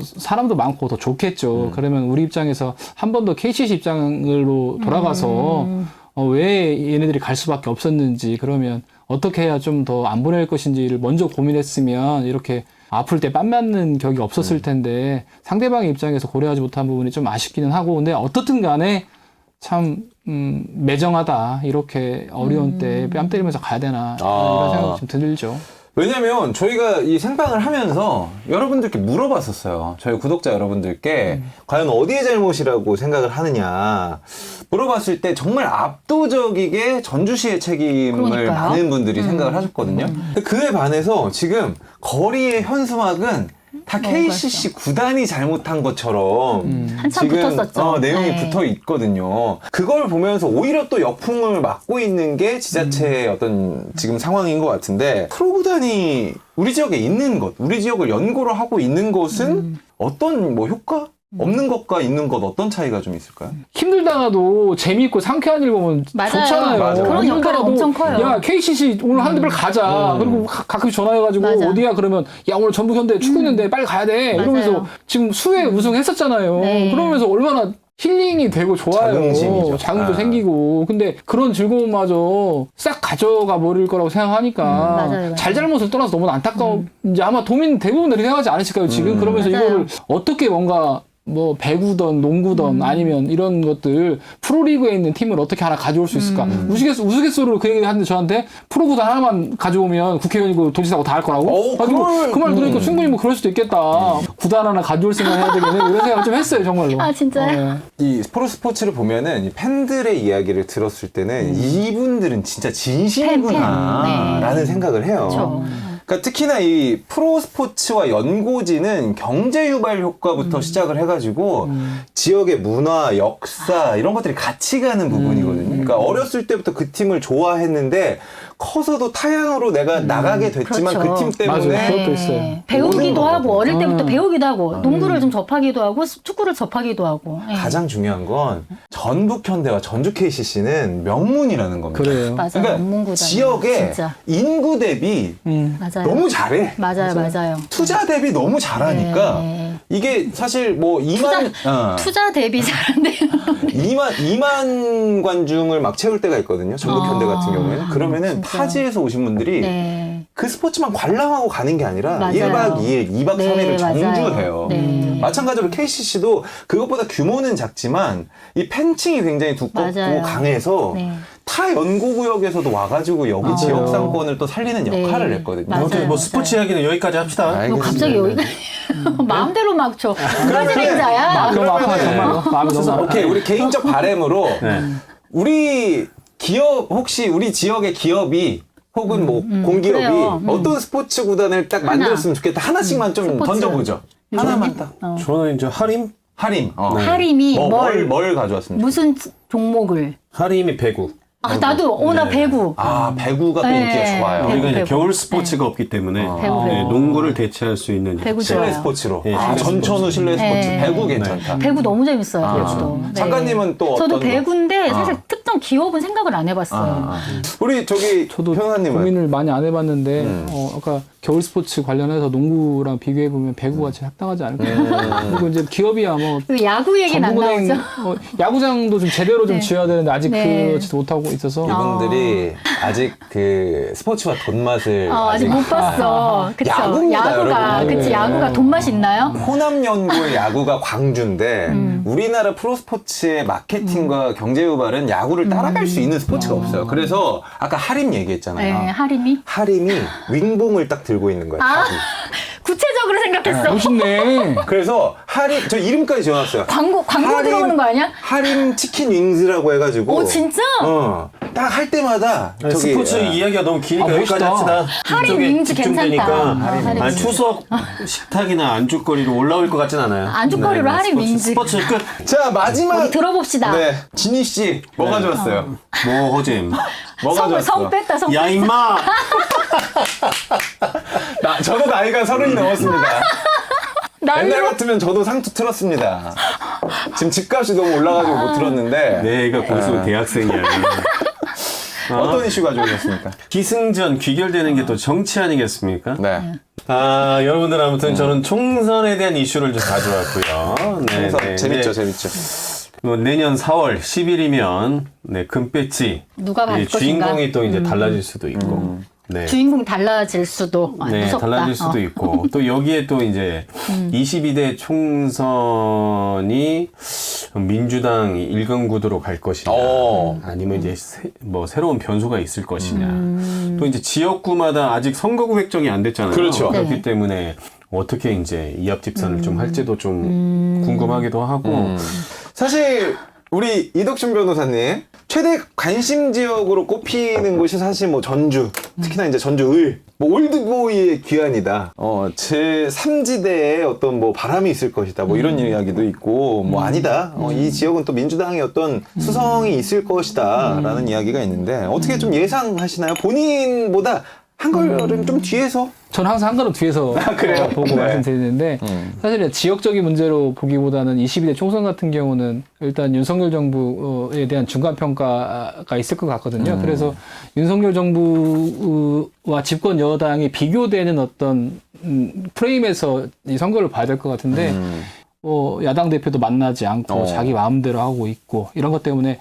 사람도 많고 더 좋겠죠. 그러면 우리 입장에서 한 번 더 KCC 입장으로 돌아가서 왜 얘네들이 갈 수밖에 없었는지 그러면 어떻게 해야 좀 더 안 보낼 것인지를 먼저 고민했으면 이렇게 아플 때 뺨 맞는 격이 없었을 텐데 상대방의 입장에서 고려하지 못한 부분이 좀 아쉽기는 하고 근데 어떻든 간에 참 매정하다 이렇게 어려운 때 뺨 때리면서 가야 되나 이런 생각이 좀 들죠. 왜냐면 저희가 이 생방을 하면서 여러분들께 물어봤었어요. 저희 구독자 여러분들께 과연 어디의 잘못이라고 생각을 하느냐 물어봤을 때 정말 압도적이게 전주시의 책임을 그러니까요. 많은 분들이 생각을 하셨거든요. 그에 반해서 지금 거리의 현수막은 다 KCC 구단이 잘못한 것처럼 한참 지금 붙었었죠. 내용이 네. 붙어 있거든요. 그걸 보면서 오히려 또 역풍을 맞고 있는 게 지자체의 어떤 지금 상황인 것 같은데 프로 구단이 우리 지역에 있는 것, 우리 지역을 연고로 하고 있는 것은 어떤 뭐 효과? 없는 것과 있는 것 어떤 차이가 좀 있을까요? 힘들다가도 재미있고 상쾌한 일 보면 맞아요. 좋잖아요. 맞아요. 그런 역할이 힘들더라도 엄청 커요. 야 KCC 오늘 하는데 빨리 가자. 그리고 가끔 전화해가지고 맞아. 어디야 그러면 야 오늘 전북 현대 축구 있는데 빨리 가야 돼. 이러면서 맞아요. 지금 수회 우승했었잖아요. 네. 그러면서 얼마나 힐링이 되고 좋아요. 자긍심이죠. 자긍도 아. 생기고. 근데 그런 즐거움마저 싹 가져가 버릴 거라고 생각하니까 맞아요. 잘잘못을 떠나서 너무 안타까워. 이제 아마 도민 대부분들이 생각하지 않으실까요? 지금 그러면서 맞아요. 이거를 어떻게 뭔가 뭐 배구든 농구든 아니면 이런 것들 프로리그에 있는 팀을 어떻게 하나 가져올 수 있을까? 우스갯소리로 그 얘기 하는데 저한테 프로구단 하나만 가져오면 국회의원이고 도지사고 다 할 거라고? 그 말 들으니까 충분히 뭐 그럴 수도 있겠다. 구단 하나 가져올 생각 해야 되겠네. 이런 생각을 좀 했어요, 정말로. 아, 진짜요? 이 스포츠를 보면은 이 팬들의 이야기를 들었을 때는 이분들은 진짜 진심이구나라는 생각을 해요. 그렇죠. 그러니까 특히나 이 프로 스포츠와 연고지는 경제 유발 효과부터 시작을 해가지고 지역의 문화, 역사 이런 것들이 같이 가는 부분이거든요. 그러니까 어렸을 때부터 그 팀을 좋아했는데 커서도 타양으로 내가 나가게 됐지만 그렇죠. 그 팀 때문에 맞아요. 그것도 있어요. 배우기도 모든 하고 어릴 때부터 배우기도 하고 농구를 음. 좀 접하기도 하고 축구를 접하기도 하고. 예. 가장 중요한 건 전북현대와 전주 KCC는 명문이라는 겁니다. 그래요. 맞아요. 그러니까 업문구단. 지역에 진짜. 인구 대비 맞아요. 너무 잘해. 맞아요. 투자 대비 너무 잘하니까 네. 이게 사실 뭐 투자 대비 잘한대요. 2만 관중을 막 채울 때가 있거든요. 전북현대 같은 경우에는. 그러면은 진짜. 타지에서 오신 분들이 네. 그 스포츠만 관람하고 가는 게 아니라 맞아요. 1박 2일, 2박 네, 3일을 맞아요. 정주해요. 네. 마찬가지로 KCC도 그것보다 규모는 작지만 이 팬층이 굉장히 두껍고 맞아요. 강해서 네. 타 연구구역에서도 와가지고 여기 지역 상권을 또 살리는 네. 역할을 했거든요. 맞아요. 아무튼 뭐 스포츠 이야기는 여기까지 합시다. 뭐 갑자기 여기가 마음대로 막 줘. 누가 진행자야? 너무 아파 정말. 마음이 너무 아파. 오케이, 우리 개인적 바람으로 네. 우리 기업 혹시 우리 지역의 기업이 혹은 뭐 공기업이 그래요. 어떤 스포츠 구단을 딱 만들었으면 좋겠다. 하나씩만 좀 스포츠. 던져보죠. 하나만 딱. 저는 이제 하림? 하림. 하림이 뭘 가져왔습니까? 무슨 종목을? 하림이 배구. 아, 나도 나 배구. 아, 배구가 또 네. 인기가 좋아요. 배구. 우리가 이제 겨울 스포츠가 없기 때문에 배구. 네, 농구를 대체할 수 있는 배구 실내 좋아요. 스포츠로. 예, 아, 실내 전천후 실내 스포츠. 네. 배구 괜찮다. 배구 너무 재밌어요. 배구도. 네. 작가님은 또 저도 어떤 거? 배구인데 사실 특정 기업은 생각을 안 해봤어요. 우리 저기 저도 변호사님은 고민을 많이 안 해봤는데 아까 겨울 스포츠 관련해서 농구랑 비교해 보면 배구가 제일 합당하지 않을까. 그리고 이제 기업이야 뭐 그 야구 얘기는 안 전북은행 나오죠? 야구장도 좀 제대로 좀 네. 지어야 되는데 아직 네. 그렇지도 못하고 있어서 이분들이 아직 그 스포츠와 돈 맛을 아직 못 봤어. 그쵸? 야구입니다, 야구가 여러분. 그치 네. 야구가 돈 맛이 있나요? 호남연구의 야구가 광주인데 우리나라 프로스포츠의 마케팅과 경제 유발은 야구를 따라갈 수 있는 스포츠가 없어요. 그래서 아까 하림 네, 얘기했잖아요. 하림이. 하림이 윙봉을 딱 들고 있는 거예요. 아, 타지. 구체적으로 생각했어. 멋있네. 그래서 하림 저 이름까지 지어놨어요. 광고 하림- 들어오는 거 아니야? 하림 치킨 윙즈라고 해가지고. 오 진짜? 딱 할 때마다 아니, 저기 스포츠 이야기가 너무 기니까 아, 여기까지 멋있다. 합시다. 하림 이쪽에 윙즈 집중되니까. 괜찮다. 하림 아니, 윙즈. 추석 식탁이나 안주거리로 올라올 것 같진 않아요. 안주거리로 하림 윙즈. 스포츠 끝. 자 마지막 우리 들어봅시다. 네 진희 씨 뭐 가져왔어요? 뭐 허잼. 뭐 가져왔어? 성 뺐다 성 야 뺐다. 임마. 저도 나이가 30이 넘었습니다. 옛날 날로 같으면 저도 상투 틀었습니다. 지금 집값이 너무 올라가지고 못 틀었는데 내가 고수 대학생이야. 어떤 이슈 가져오셨습니까? 기승전 귀결되는 게 또 정치 아니겠습니까? 네. 아 여러분들 아무튼 저는 총선에 대한 이슈를 좀 가져왔고요. 네, 그래서 네, 재밌죠, 네. 재밌죠. 내년 4월 10일이면 네, 금배지 누가 갈 것인가? 주인공이 또 이제 달라질 수도 있고. 네. 주인공 달라질 수도. 아, 네, 무섭다. 달라질 수도 있고 또 여기에 또 이제 22대 총선이 민주당 1강 구도로 갈 것이냐 아니면 이제 뭐 새로운 변수가 있을 것이냐 또 이제 지역구마다 아직 선거구 획정이 안 됐잖아요. 그렇죠. 그렇기 네. 때문에 어떻게 이제 이합 집산을 좀 할지도 좀 궁금하기도 하고 사실 우리 이덕춘 변호사님 최대 관심 지역으로 꼽히는 곳이 사실 뭐 전주, 특히나 이제 전주 을, 뭐 올드보이의 귀환이다. 제 3지대에 어떤 뭐 바람이 있을 것이다. 뭐 이런 이야기도 있고, 뭐 아니다. 이 지역은 또 민주당의 어떤 수성이 있을 것이다. 라는 이야기가 있는데, 어떻게 좀 예상하시나요? 본인보다 한 걸음 좀 뒤에서? 저는 항상 한 걸음 뒤에서 그래요? 보고 네. 말씀드리는데 사실 지역적인 문제로 보기보다는 22대 총선 같은 경우는 일단 윤석열 정부에 대한 중간 평가가 있을 것 같거든요. 그래서 윤석열 정부와 집권 여당이 비교되는 어떤 프레임에서 이 선거를 봐야 될 것 같은데 야당 대표도 만나지 않고 자기 마음대로 하고 있고 이런 것 때문에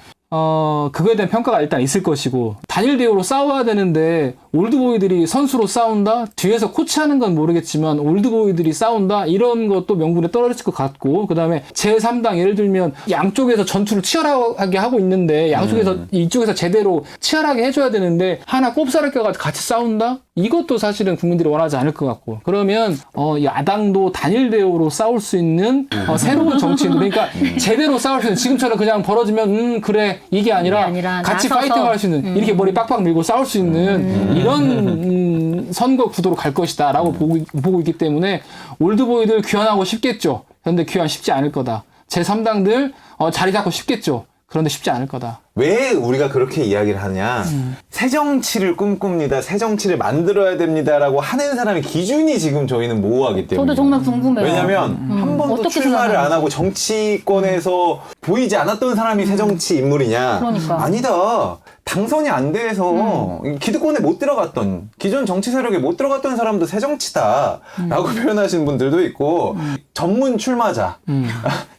그거에 대한 평가가 일단 있을 것이고 단일 대우로 싸워야 되는데 올드보이들이 선수로 싸운다? 뒤에서 코치하는 건 모르겠지만 올드보이들이 싸운다? 이런 것도 명분에 떨어질 것 같고 그 다음에 제3당 예를 들면 양쪽에서 전투를 치열하게 하고 있는데 양쪽에서 이쪽에서 제대로 치열하게 해줘야 되는데 하나 꼽사를 껴가지고 같이 싸운다? 이것도 사실은 국민들이 원하지 않을 것 같고 그러면 야당도 단일 대우로 싸울 수 있는 새로운 정치인들 그러니까 제대로 싸울 수 있는 지금처럼 그냥 벌어지면 그래 이게 아니라 같이 나서서. 파이팅 할 수 있는 이렇게 머리 빡빡 밀고 싸울 수 있는 이런 선거 구도로 갈 것이다 라고 보고 있기 때문에 올드보이들 귀환하고 싶겠죠. 그런데 귀환 쉽지 않을 거다. 제3당들 자리 잡고 싶겠죠. 그런데 쉽지 않을 거다. 왜 우리가 그렇게 이야기를 하냐. 새정치를 꿈꿉니다. 새정치를 만들어야 됩니다라고 하는 사람의 기준이 지금 저희는 모호하기 때문에. 저도 정말 궁금해요. 왜냐면 한 번도 어떻게 출마를 안 생각하는지. 하고 정치권에서 보이지 않았던 사람이 새정치 인물이냐. 그러니까. 아니다. 당선이 안 돼서 기득권에 못 들어갔던, 기존 정치 세력에 못 들어갔던 사람도 새정치다라고 표현하시는 분들도 있고, 전문 출마자,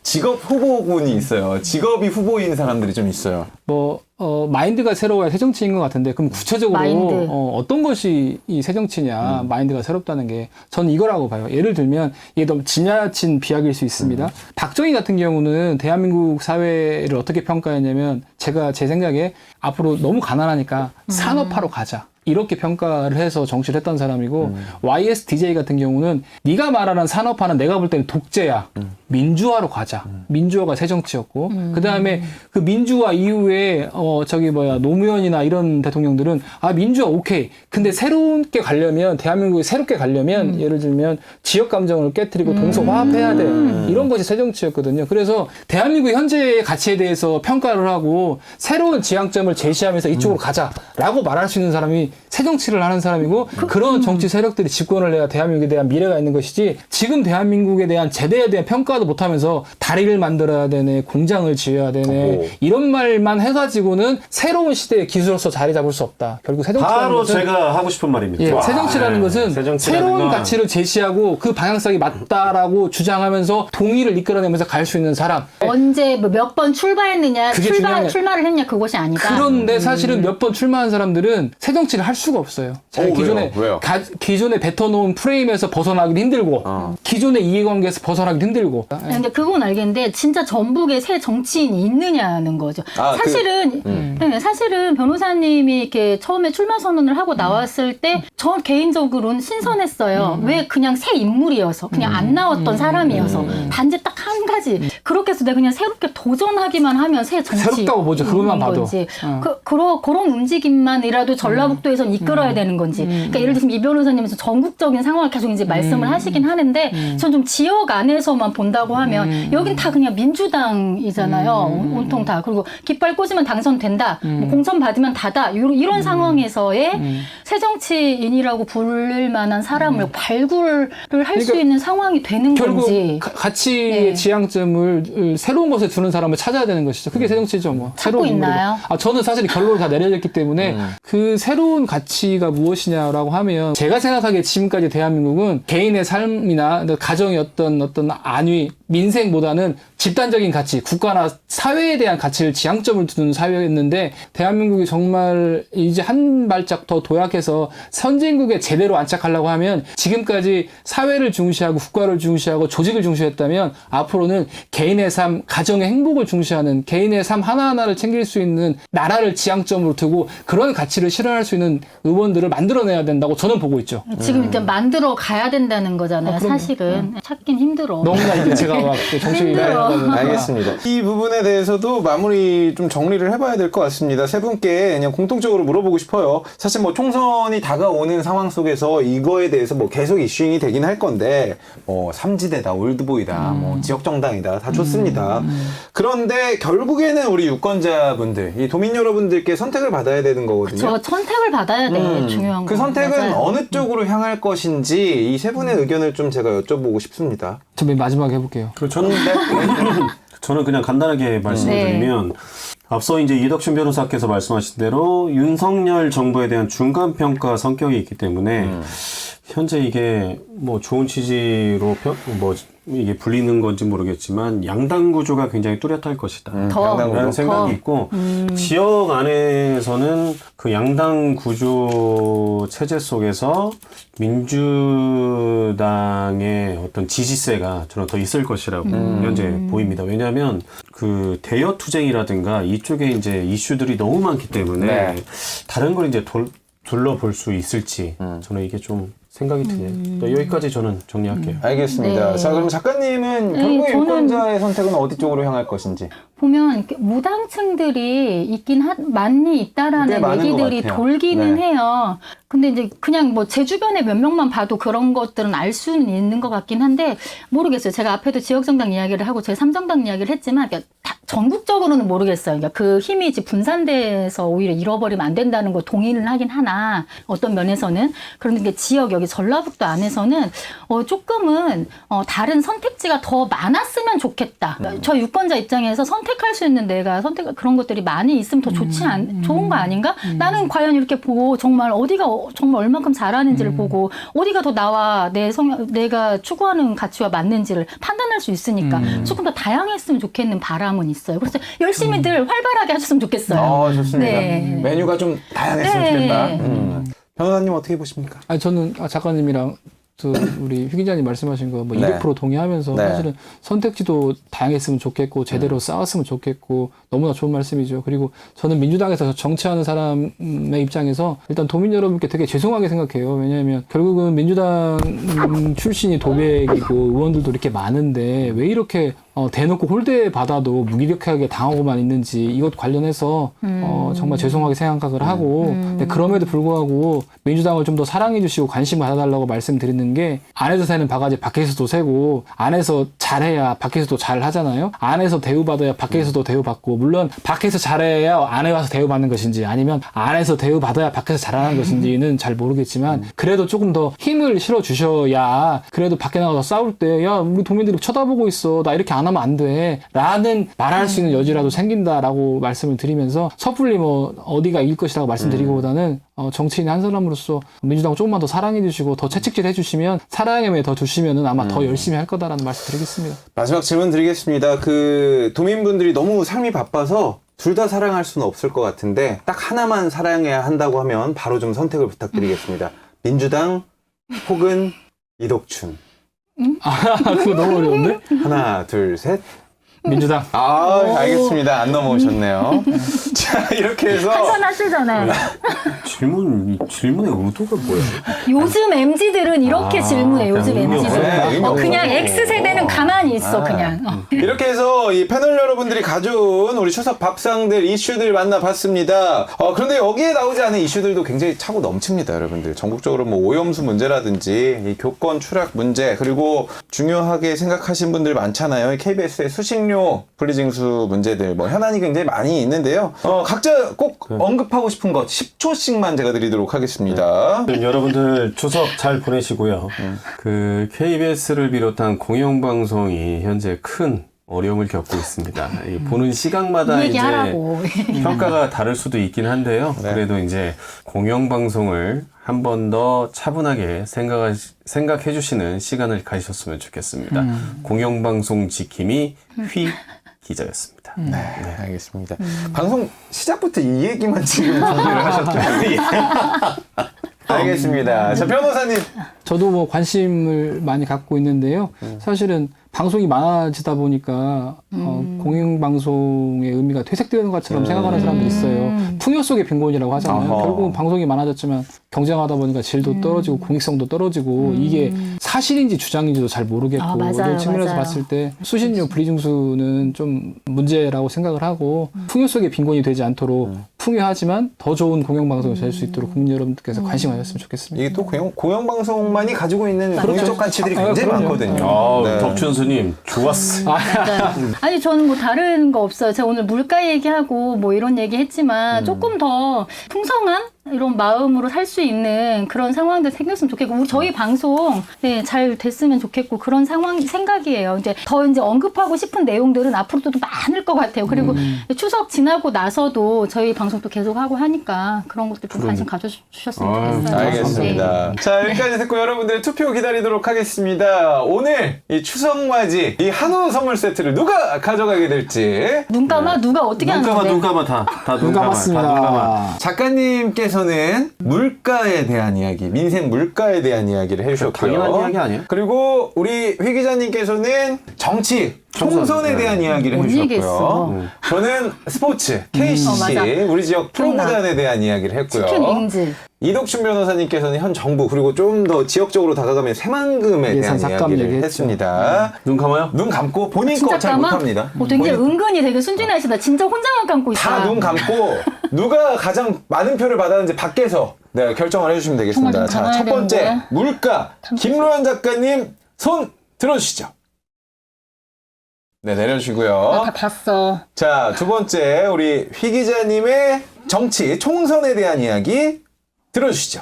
직업 후보군이 있어요. 직업이 후보인 사람들이 좀 있어요. 마인드가 새로워야 새정치인 것 같은데, 그럼 구체적으로 마인드. 어떤 것이 이 새정치냐, 마인드가 새롭다는 게, 저는 이거라고 봐요. 예를 들면, 이게 너무 지나친 비약일 수 있습니다. 박정희 같은 경우는 대한민국 사회를 어떻게 평가했냐면, 제 생각에 앞으로 너무 가난하니까 산업화로 가자. 이렇게 평가를 해서 정치를 했던 사람이고, YSDJ 같은 경우는 네가 말하는 산업화는 내가 볼 때는 독재야. 민주화로 가자. 민주화가 새정치였고, 그 다음에 그 민주화 이후에 노무현이나 이런 대통령들은 민주화 오케이. 근데 새롭게 가려면, 대한민국이 새롭게 가려면 예를 들면 지역 감정을 깨트리고 동서 화합해야 돼. 이런 것이 새정치였거든요. 그래서 대한민국 현재의 가치에 대해서 평가를 하고 새로운 지향점을 제시하면서 이쪽으로 가자라고 말할 수 있는 사람이 새정치를 하는 사람이고, 그런 정치 세력들이 집권을 해야 대한민국에 대한 미래가 있는 것이지, 지금 대한민국에 대한 제대에 대한 평가도 못하면서 다리를 만들어야 되네, 공장을 지어야 되네, 이런 말만 해가지고는 새로운 시대의 기수로서 자리 잡을 수 없다. 결국 새정치라는 바로 것은, 제가 하고 싶은 말입니다. 예, 새정치라는 것은 새정치라는 새로운 건 가치를 제시하고 그 방향성이 맞다라고 주장하면서 동의를 이끌어내면서 갈 수 있는 사람. 언제 몇 번 출마했느냐, 그게 중요한 출마를 했냐, 그것이 아니다. 그런데 사실은 몇 번 출마한 사람들은 새정치를 할 수가 없어요. 자기 왜요? 기존에 뱉어놓은 프레임에서 벗어나기도 힘들고, 기존의 이해관계에서 벗어나기도 힘들고. 근데 그건 알겠는데 진짜 전북에 새 정치인이 있느냐는 거죠. 사실은 변호사님이 이렇게 처음에 출마 선언을 하고 나왔을 때 저 개인적으로는 신선했어요. 왜 그냥 새 인물이어서 그냥 안 나왔던 사람이어서 단지 딱 한 가지 그렇게 해서 내가 그냥 새롭게 도전하기만 하면 새 정치 새롭다고 보죠. 그것만 봐도. 그런 움직임만이라도 전라북도에선 이끌어야 되는 건지. 그러니까 예를 들면 이 변호사님은 전국적인 상황을 계속 이제 말씀을 하시긴 하는데 전 좀 지역 안에서만 본다고 하면 여긴 다 그냥 민주당이잖아요. 온통 다. 그리고 깃발 꽂으면 당선된다. 뭐 공천 받으면 다다. 이런 상황에서의 새정치인이라고 부를 만한 사람을 발굴을 할 수 있는 상황이 되는 결국 건지. 가치의 지향점을 새로운 것에 두는 사람을 찾아야 되는 것이죠. 그게 새정치죠. 뭐. 찾고 새로운 인물이다. 있나요? 저는 사실 결론을 다 내려졌기 때문에 그 새로운 가치가 무엇이냐라고 하면, 제가 생각하기에 지금까지 대한민국은 개인의 삶이나 가정의 어떤 안위, 민생보다는 집단적인 가치, 국가나 사회에 대한 가치를 지향점을 두는 사회였는데, 대한민국이 정말 이제 한 발짝 더 도약해서 선진국에 제대로 안착하려고 하면, 지금까지 사회를 중시하고 국가를 중시하고 조직을 중시했다면 앞으로는 개인의 삶, 가정의 행복을 중시하는, 개인의 삶 하나하나를 챙길 수 있는 나라를 지향점으로 두고 그런 가치를 실현할 수 있는 의원들을 만들어내야 된다고 저는 보고 있죠. 지금 이제 만들어 가야 된다는 거잖아요. 사실은 찾긴 힘들어. 너무나 이게 제가 막 정치 일을 하다 보니까. 알겠습니다. 이 부분에 대해서도 마무리 좀 정리를 해봐야 될 것 같습니다. 세 분께 그냥 공통적으로 물어보고 싶어요. 사실 뭐 총선이 다가오는 상황 속에서 이거에 대해서 뭐 계속 이슈잉이 되긴 할 건데, 삼지대다, 올드보이다, 뭐 지역정당이다, 다 좋습니다. 그런데 결국에는 우리 유권자분들, 이 도민 여러분들께 선택을 받아야 되는 거거든요. 저 선택을 받아야 돼. 중요한 거. 그 선택은 맞아요. 어느 쪽으로 향할 것인지 이 세 분의 의견을 좀 제가 여쭤보고 싶습니다. 저 맨 마지막에 해볼게요. 저는 그냥 간단하게 말씀을 드리면, 앞서 이제 이덕춘 변호사께서 말씀하신 대로 윤석열 정부에 대한 중간평가 성격이 있기 때문에 현재 이게 뭐 좋은 취지로 이게 불리는 건지 모르겠지만 양당 구조가 굉장히 뚜렷할 것이다. 라는 생각이 있고, 지역 안에서는 그 양당 구조 체제 속에서 민주당의 어떤 지지세가 저는 더 있을 것이라고 현재 보입니다. 왜냐하면 그 대여 투쟁이라든가 이쪽에 이제 이슈들이 너무 많기 때문에 다른 걸 이제 둘러볼 수 있을지 저는 이게 좀 생각이 드네요. 여기까지 저는 정리할게요. 알겠습니다. 네. 자, 그럼 작가님은 네, 결국에 저는- 유권자의 선택은 어디 쪽으로 향할 것인지. 보면 이렇게 무당층들이 많이 있다라는 꽤 많은 얘기들이 것 같아요. 돌기는 네. 해요. 근데 이제 그냥 뭐 제 주변에 몇 명만 봐도 그런 것들은 알 수는 있는 것 같긴 한데 모르겠어요. 제가 앞에도 지역정당 이야기를 하고 제 3정당 이야기를 했지만 그러니까 전국적으로는 모르겠어요. 그러니까 그 힘이 이제 분산돼서 오히려 잃어버리면 안 된다는 거 동의를 하긴 하나 어떤 면에서는 그런데 이게 지역 여기 전라북도 안에서는 조금은 다른 선택지가 더 많았으면 좋겠다. 저 유권자 입장에서 선택할 수 있는 내가 그런 것들이 많이 있으면 더 좋은 거 아닌가? 나는 과연 이렇게 보고 정말 어디가 정말 얼만큼 잘하는지를 보고 어디가 더 나와 내가 추구하는 가치와 맞는지를 판단할 수 있으니까 조금 더 다양했으면 좋겠는 바람은 있어요. 그래서 열심히들 활발하게 하셨으면 좋겠어요. 좋습니다. 네. 메뉴가 좀 다양했으면 네. 좋겠다. 변호사님 어떻게 보십니까? 아니 저는 작가님이랑 우리 휘 기자님 말씀하신 거 뭐 네. 200% 동의하면서 네. 사실은 선택지도 다양했으면 좋겠고 제대로 싸웠으면 좋겠고 너무나 좋은 말씀이죠. 그리고 저는 민주당에서 정치하는 사람의 입장에서 일단 도민 여러분께 되게 죄송하게 생각해요. 왜냐하면 결국은 민주당 출신이 도백이고 의원들도 이렇게 많은데 왜 이렇게 대놓고 홀대 받아도 무기력하게 당하고만 있는지 이것 관련해서 정말 죄송하게 생각을 하고 근데 그럼에도 불구하고 민주당을 좀 더 사랑해 주시고 관심 가져달라고 말씀드리는 게 안에서 새는 바가지 밖에서도 새고 안에서 잘해야 밖에서도 잘 하잖아요. 안에서 대우받아야 밖에서도 대우받고 물론 밖에서 잘해야 안에 와서 대우받는 것인지 아니면 안에서 대우받아야 밖에서 잘하는 것인지는 잘 모르겠지만 그래도 조금 더 힘을 실어 주셔야 그래도 밖에 나가서 싸울 때 야 우리 도민들이 쳐다보고 있어 나 이렇게 안 하면 안 돼 라는 말할 수 있는 여지라도 생긴다라고 말씀을 드리면서 섣불리 뭐 어디가 이길 것이라고 말씀드리기보다는 정치인 한 사람으로서 민주당 조금만 더 사랑해 주시고 더 채찍질 해주시면 사랑에 더 주시면은 아마 더 열심히 할 거다라는 말씀 드리겠습니다. 마지막 질문 드리겠습니다. 도민분들이 너무 삶이 바빠서 둘 다 사랑할 수는 없을 것 같은데 딱 하나만 사랑해야 한다고 하면 바로 좀 선택을 부탁드리겠습니다. 민주당 혹은 이덕춘. 그거 너무 어려운데? 하나, 둘, 셋. 민주당. 알겠습니다. 안 넘어오셨네요. 자, 이렇게 해서 한선 하시잖아요. 질문의 의도가 뭐야? 요즘 MZ들은 이렇게 질문해. 요즘 그냥 의미 MZ들은. 없네. 의미 그냥 없네. X세대는 가만히 있어 그냥. 이렇게 해서 이 패널 여러분들이 가져온 우리 추석 밥상들 이슈들 만나봤습니다. 그런데 여기에 나오지 않은 이슈들도 굉장히 차고 넘칩니다, 여러분들. 전국적으로 뭐 오염수 문제라든지 이 교권 추락 문제 그리고 중요하게 생각하신 분들 많잖아요. 이 KBS의 수식료 분리징수 문제들 뭐 현안이 굉장히 많이 있는데요. 각자 꼭 언급하고 싶은 것 10초씩만 제가 드리도록 하겠습니다. 여러분들 추석 잘 보내시고요. 그 KBS를 비롯한 공영방송이 현재 큰 어려움을 겪고 있습니다. 이 보는 시각마다 이제 얘기하라고. 평가가 다를 수도 있긴 한데요. 네. 그래도 이제 공영방송을 한 번 더 차분하게 생각해 주시는 시간을 가지셨으면 좋겠습니다. 공영방송 지킴이 휘 기자였습니다. 네, 알겠습니다. 방송 시작부터 이 얘기만 지금 준비를 하셨죠. 알겠습니다. 자, 변호사님. 저도 뭐 관심을 많이 갖고 있는데요. 사실은 방송이 많아지다 보니까 공영방송의 의미가 퇴색되는 것처럼 생각하는 사람들이 있어요. 풍요 속의 빈곤이라고 하잖아요. 어허. 결국은 방송이 많아졌지만 경쟁하다 보니까 질도 떨어지고 공익성도 떨어지고 이게 사실인지 주장인지도 잘 모르겠고 맞아요, 이런 측면에서 맞아요. 봤을 때 수신료 분리징수는 좀 문제라고 생각을 하고 풍요 속의 빈곤이 되지 않도록 풍요하지만 더 좋은 공영방송이 될 수 있도록 국민 여러분들께서 관심 가졌으면 좋겠습니다. 이게 또 공영방송만이 가지고 있는 맞죠. 공익적 가치들이 아, 굉장히 그럼요. 많거든요. 네. 덕춘수님 좋았어. 아니 저는 뭐 다른 거 없어요. 제가 오늘 물가 얘기하고 뭐 이런 얘기 했지만 조금 더 풍성한 이런 마음으로 살 수 있는 그런 상황들 생겼으면 좋겠고 저희 방송 잘 됐으면 좋겠고 그런 생각이에요. 이제 언급하고 싶은 내용들은 앞으로도 많을 것 같아요. 그리고 추석 지나고 나서도 저희 방송도 계속 하고 하니까 그런 것들 좀 관심 가져주셨으면 좋겠어요. 알겠습니다. 자, 여기까지 듣고 여러분들의 투표 기다리도록 하겠습니다. 오늘 이 추석맞이 이 한우 선물 세트를 누가 가져가게 될지 눈 감아 누가 어떻게 하는 건데? 눈 감아 다 눈 감았습니다. 작가님께서는 물가에 대한 이야기, 민생 물가에 대한 이야기를 해주셨고요. 당연한 이야기 아니에요? 그리고 우리 휘 기자님께서는 정치 총선에 대한 이야기를 못 해주셨고요. 얘기했어. 저는 스포츠, KCC, 맞아. 우리 지역 프로구단에 대한 이야기를 했고요. 치킨 윙즈. 이덕춘 변호사님께서는 현 정부 그리고 좀 더 지역적으로 다가가면 새만금에 대한 예산 삭감 이야기를 얘기했죠. 했습니다. 눈 감아요? 눈 감고 본인 거 진짜 잘 까마? 못합니다. 굉장히 은근히 되게 순진하시다. 진짜 혼자만 감고 있다. 다 눈 감고 누가 가장 많은 표를 받았는지 밖에서 네, 결정을 해주시면 되겠습니다. 정말 좀 자, 감아야 첫 번째 되는데. 물가 김로연 작가님 손 들어주시죠. 네, 내려주시고요. 다 봤어. 자, 두 번째 우리 휘 기자님의 정치 총선에 대한 이야기 들어주시죠.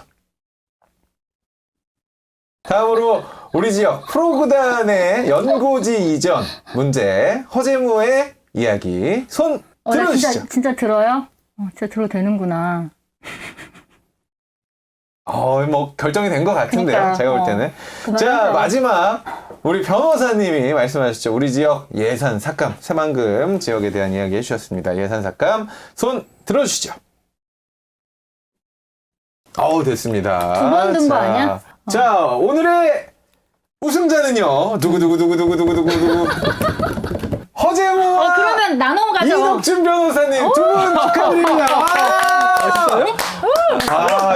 다음으로 우리 지역 프로구단의 연고지 이전 문제 허재무의 이야기 손 나 들어주시죠. 진짜 들어요? 진짜 들어도 되는구나. 뭐 결정이 된 것 같은데요. 그러니까, 제가 볼 때는. 자, 그만하세요. 마지막 우리 변호사님이 말씀하셨죠. 우리 지역 예산 삭감 새만금 지역에 대한 이야기 해주셨습니다. 예산 삭감 손 들어주시죠. 됐습니다. 두번 든 거 아니야? 자, 오늘의 우승자는요. 누구. 허재무와 그러면 나눠 가져. 이덕춘 변호사님 두 분 축하드립니다.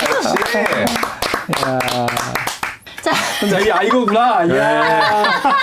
역시. 자, 이거구나.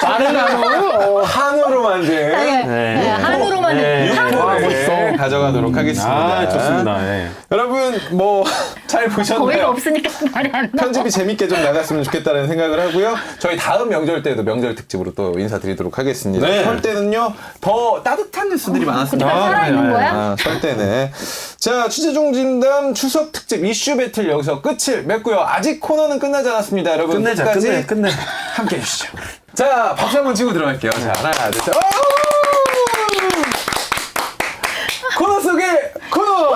말을 나눠. 한우로 만든 네, 한우로 만든 네. 한우. 와, 멋있어. 가져가도록 하겠습니다. 좋습니다. 예. 여러분 뭐 잘 거의가 보셨나요? 없으니까 말이 안 나. 편집이 재밌게 좀 나갔으면 좋겠다는 생각을 하고요. 저희 다음 명절 때도 명절 특집으로 또 인사드리도록 하겠습니다. 네. 설 때는요 더 따뜻한 뉴스들이 많았습니다. 그때가 살아있는 거야? 설 때는 자 취재중 진담 추석 특집 이슈 배틀 여기서 끝을 맺고요. 아직 코너는 끝나지 않았습니다. 여러분 끝까지 끝내. 함께 해주시죠. 자 박수 한번 치고 들어갈게요. 자 하나 둘 셋. 코너 속의 코너!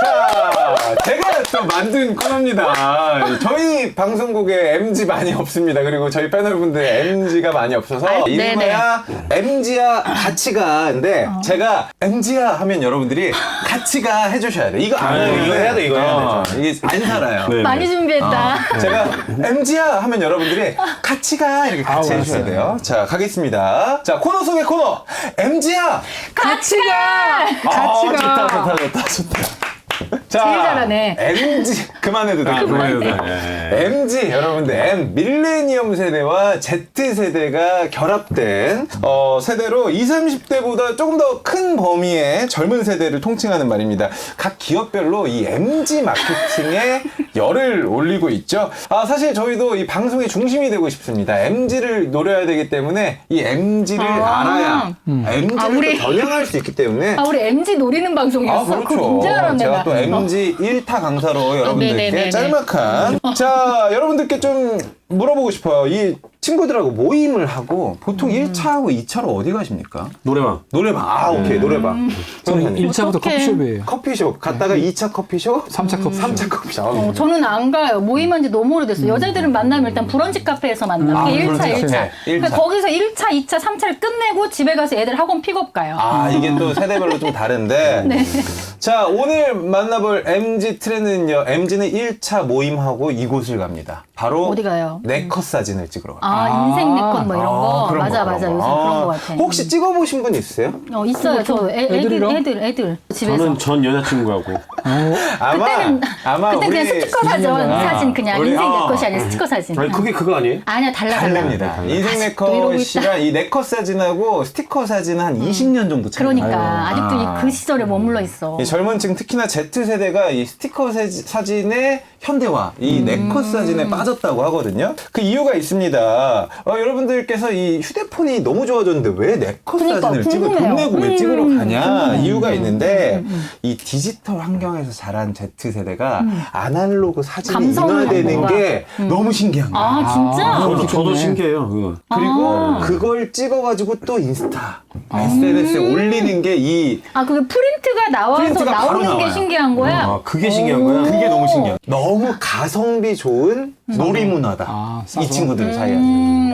자, 제가 또 만든 코너입니다. 저희 방송국에 MG 많이 없습니다. 그리고 저희 패널분들 MG가 많이 없어서 이름하야 MG야 같이 가인데 제가 MG야 하면 여러분들이 같이 가 해주셔야 돼. 이거 안 하면 이거 해야 돼, 이거 해야 돼. 이게 안 살아요. 네. 많이 준비했다. 제가 MG야 하면 여러분들이 같이 가 이렇게 같이 해주셔야 돼요. 자 가겠습니다. 자 코너 속의 코너 MG야 같이 가. 좋다. 자, 제일 잘하네. MG 그만해도 돼. MG 여러분들 M 밀레니엄 세대와 Z 세대가 결합된 세대로 20, 30대보다 조금 더 큰 범위의 젊은 세대를 통칭하는 말입니다. 각 기업별로 이 MG 마케팅에 열을 올리고 있죠. 사실 저희도 이 방송의 중심이 되고 싶습니다. MG를 노려야 되기 때문에 이 MG를 알아야 MG를 우리- 또 겨냥할 수 있기 때문에 우리 MG 노리는 방송이었어. 그거 그렇죠. 굉장히 알았네. 제가 나. 또 MG 1타 강사로 여러분들께 네네네네. 짤막한 자 여러분들께 좀 물어보고 싶어요. 이 친구들하고 모임을 하고 보통 1차하고 2차로 어디 가십니까? 노래방. 노래방. 오케이 노래방. 저는 1차부터 어떡해. 커피숍이에요. 커피숍 갔다가 2차 커피숍 3차 커피숍. 3차 커피숍. 저는 안 가요. 모임한 지 너무 오래됐어요. 여자들은 만나면 일단 브런치 카페에서 만나. 그게 1차, 브런치 1차. 카페. 그러니까 1차. 거기서 1차, 2차, 3차를 끝내고 집에 가서 애들 학원 픽업 가요. 이게 또 세대별로 좀 다른데. 네. 자, 오늘 만나볼 MG 트렌드는요. MG는 1차 모임하고 이곳을 갑니다. 바로 어디 가요? 네컷 사진을 찍으러 가요. 인생 네컷 뭐 이런 거. 그런 맞아. 거. 요새 그런 거 같아. 혹시 찍어보신 분 있어요? 있어요. 저 애들이랑? 애들. 집에서. 저는 전 여자친구하고. 아마 그때 우리 그냥 스티커 사진 그냥 우리- 인생 네컷이 아니라 스티커 사진. 아니 그게 그거 아니에요? 아니야 달라. 다릅니다. 인생 아직도 이러고 네컷이랑 이 네컷 사진하고 스티커 사진은 한 20년 정도 차이 나요. 그러니까 아직도 그 시절에 머물러 있어. 이 젊은 층 특히나 Z세대가 이 스티커 사진의 현대화, 이 네컷 사진에 빠졌다고 하거든요. 그 이유가 있습니다. 여러분들께서 이 휴대폰이 너무 좋아졌는데 왜 네컷 그러니까, 사진을 찍어 돈 궁금해요. 내고 왜 찍으러 가냐 궁금해. 이유가 있는데 이 디지털 환경에서 자란 Z세대가 아날로그 사진이 감성을 인화되는 뭔가. 게 너무 신기한 거예요. 진짜? 저도 신기해요. 그거. 그리고 그걸 찍어가지고 또 인스타, SNS에 올리는 게 이 그게 프린트가 나와서 프린트가 바로 나오는 게 나와요. 신기한 거야? 그게 신기한 거야. 그게 너무 신기해요. 너무 너무 가성비 좋은 놀이문화다. 아, 이 싸서. 친구들 사이에.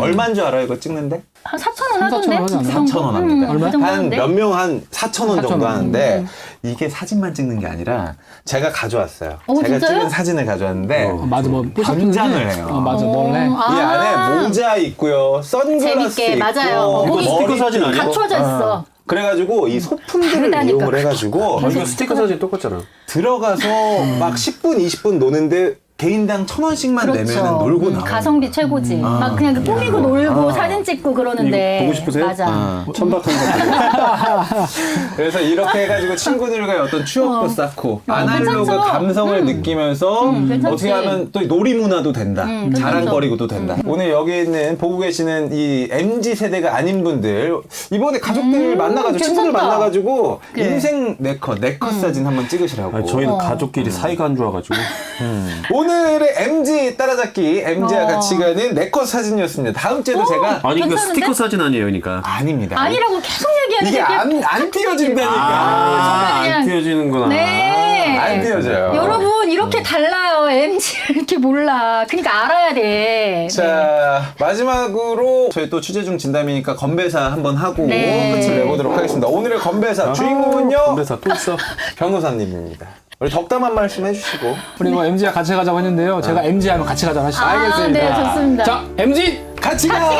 얼마인 줄 알아요, 이거 찍는데? 한 4,000원 3,000원 하던데? 하지 않나요? 3,000원 합니다. 얼마요? 한 몇 명 한 4,000원 정도 4,000원. 하는데 이게 사진만 찍는 게 아니라 제가 가져왔어요. 제가 진짜요? 찍은 사진을 가져왔는데 맞아, 뭐 담장을 해요. 맞아, 원래. 이 안에 모자 있고요, 선글라스 재밌게, 있고, 맞아요. 이거 스티커 사진 아니야? 갖춰져 있어. 그래가지고 이 소품들을 다르다니까. 이용을 해가지고 아, 이거 스티커 사진 똑같잖아. 들어가서 막 10분, 20분 노는데 개인당 1,000원씩만 내면은 놀고 나와. 가성비 최고지. 막 그냥 꾸미고 놀고 사진 찍고 그러는데. 이거 보고 싶으세요? 맞아. 천박한 거. 그래서 이렇게 해가지고 친구들과의 어떤 추억도 쌓고 아날로그 괜찮죠? 감성을 느끼면서 괜찮지. 어떻게 하면 또 놀이 문화도 된다. 괜찮죠. 자랑거리고도 된다. 오늘 여기 있는 보고 계시는 이 MZ 세대가 아닌 분들 이번에 가족들 만나가지고 친구들 괜찮다. 만나가지고 그래. 인생 네컷 사진 한번 찍으시라고. 아니, 저희는 가족끼리 사이가 안 좋아가지고. 오늘의 MZ 따라잡기 MZ와 같이 가는 네컷 사진이었습니다. 다음 주에도 제가 아니, 이거 괜찮은데? 스티커 사진 아니에요, 그러니까. 아닙니다. 아니라고 계속 얘기하는 이게 게 안 띄워진다니까. 그냥- 안 띄워지는구나. 네. 안 띄워져요. 여러분 이렇게 달라요. MZ 이렇게 몰라. 그러니까 알아야 돼. 자, 마지막으로 저희 또 취재 중 진담이니까 건배사 한번 하고 네. 끝을 내보도록 하겠습니다. 오늘의 건배사 주인공은요 건배사 또 있어. 변호사님입니다. 우리 덕담한 말씀 해주시고. 우리 뭐 MG와 같이 가자고 했는데요. 제가 MG 하면 같이 가자고 하시죠. 아, 네, 좋습니다. 자, MG! 같이 가! 같이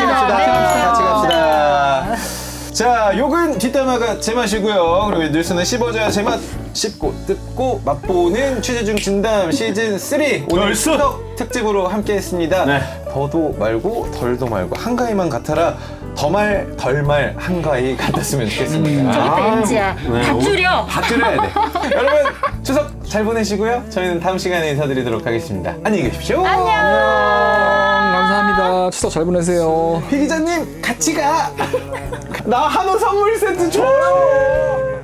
가! 같이 네. 갑시다. 자, 욕은 뒷담화가 제맛이고요. 그리고 뉴스는 씹어줘야 제맛. 씹고 뜯고 맛보는 취재 중 진담 시즌 3 오늘 벌써? 추석 특집으로 함께했습니다. 네. 더도 말고 덜도 말고 한가위만 같아라. 더 말 덜 말 한가위 같았으면 좋겠습니다. 저기 또 MZ야. 네, 다 줄여. 다 줄여야 돼. 여러분 추석 잘 보내시고요. 저희는 다음 시간에 인사드리도록 하겠습니다. 안녕히 계십시오. 감사합니다. 추석 잘 보내세요. 피 기자님 같이 가. 나 한우 선물 세트 줘요.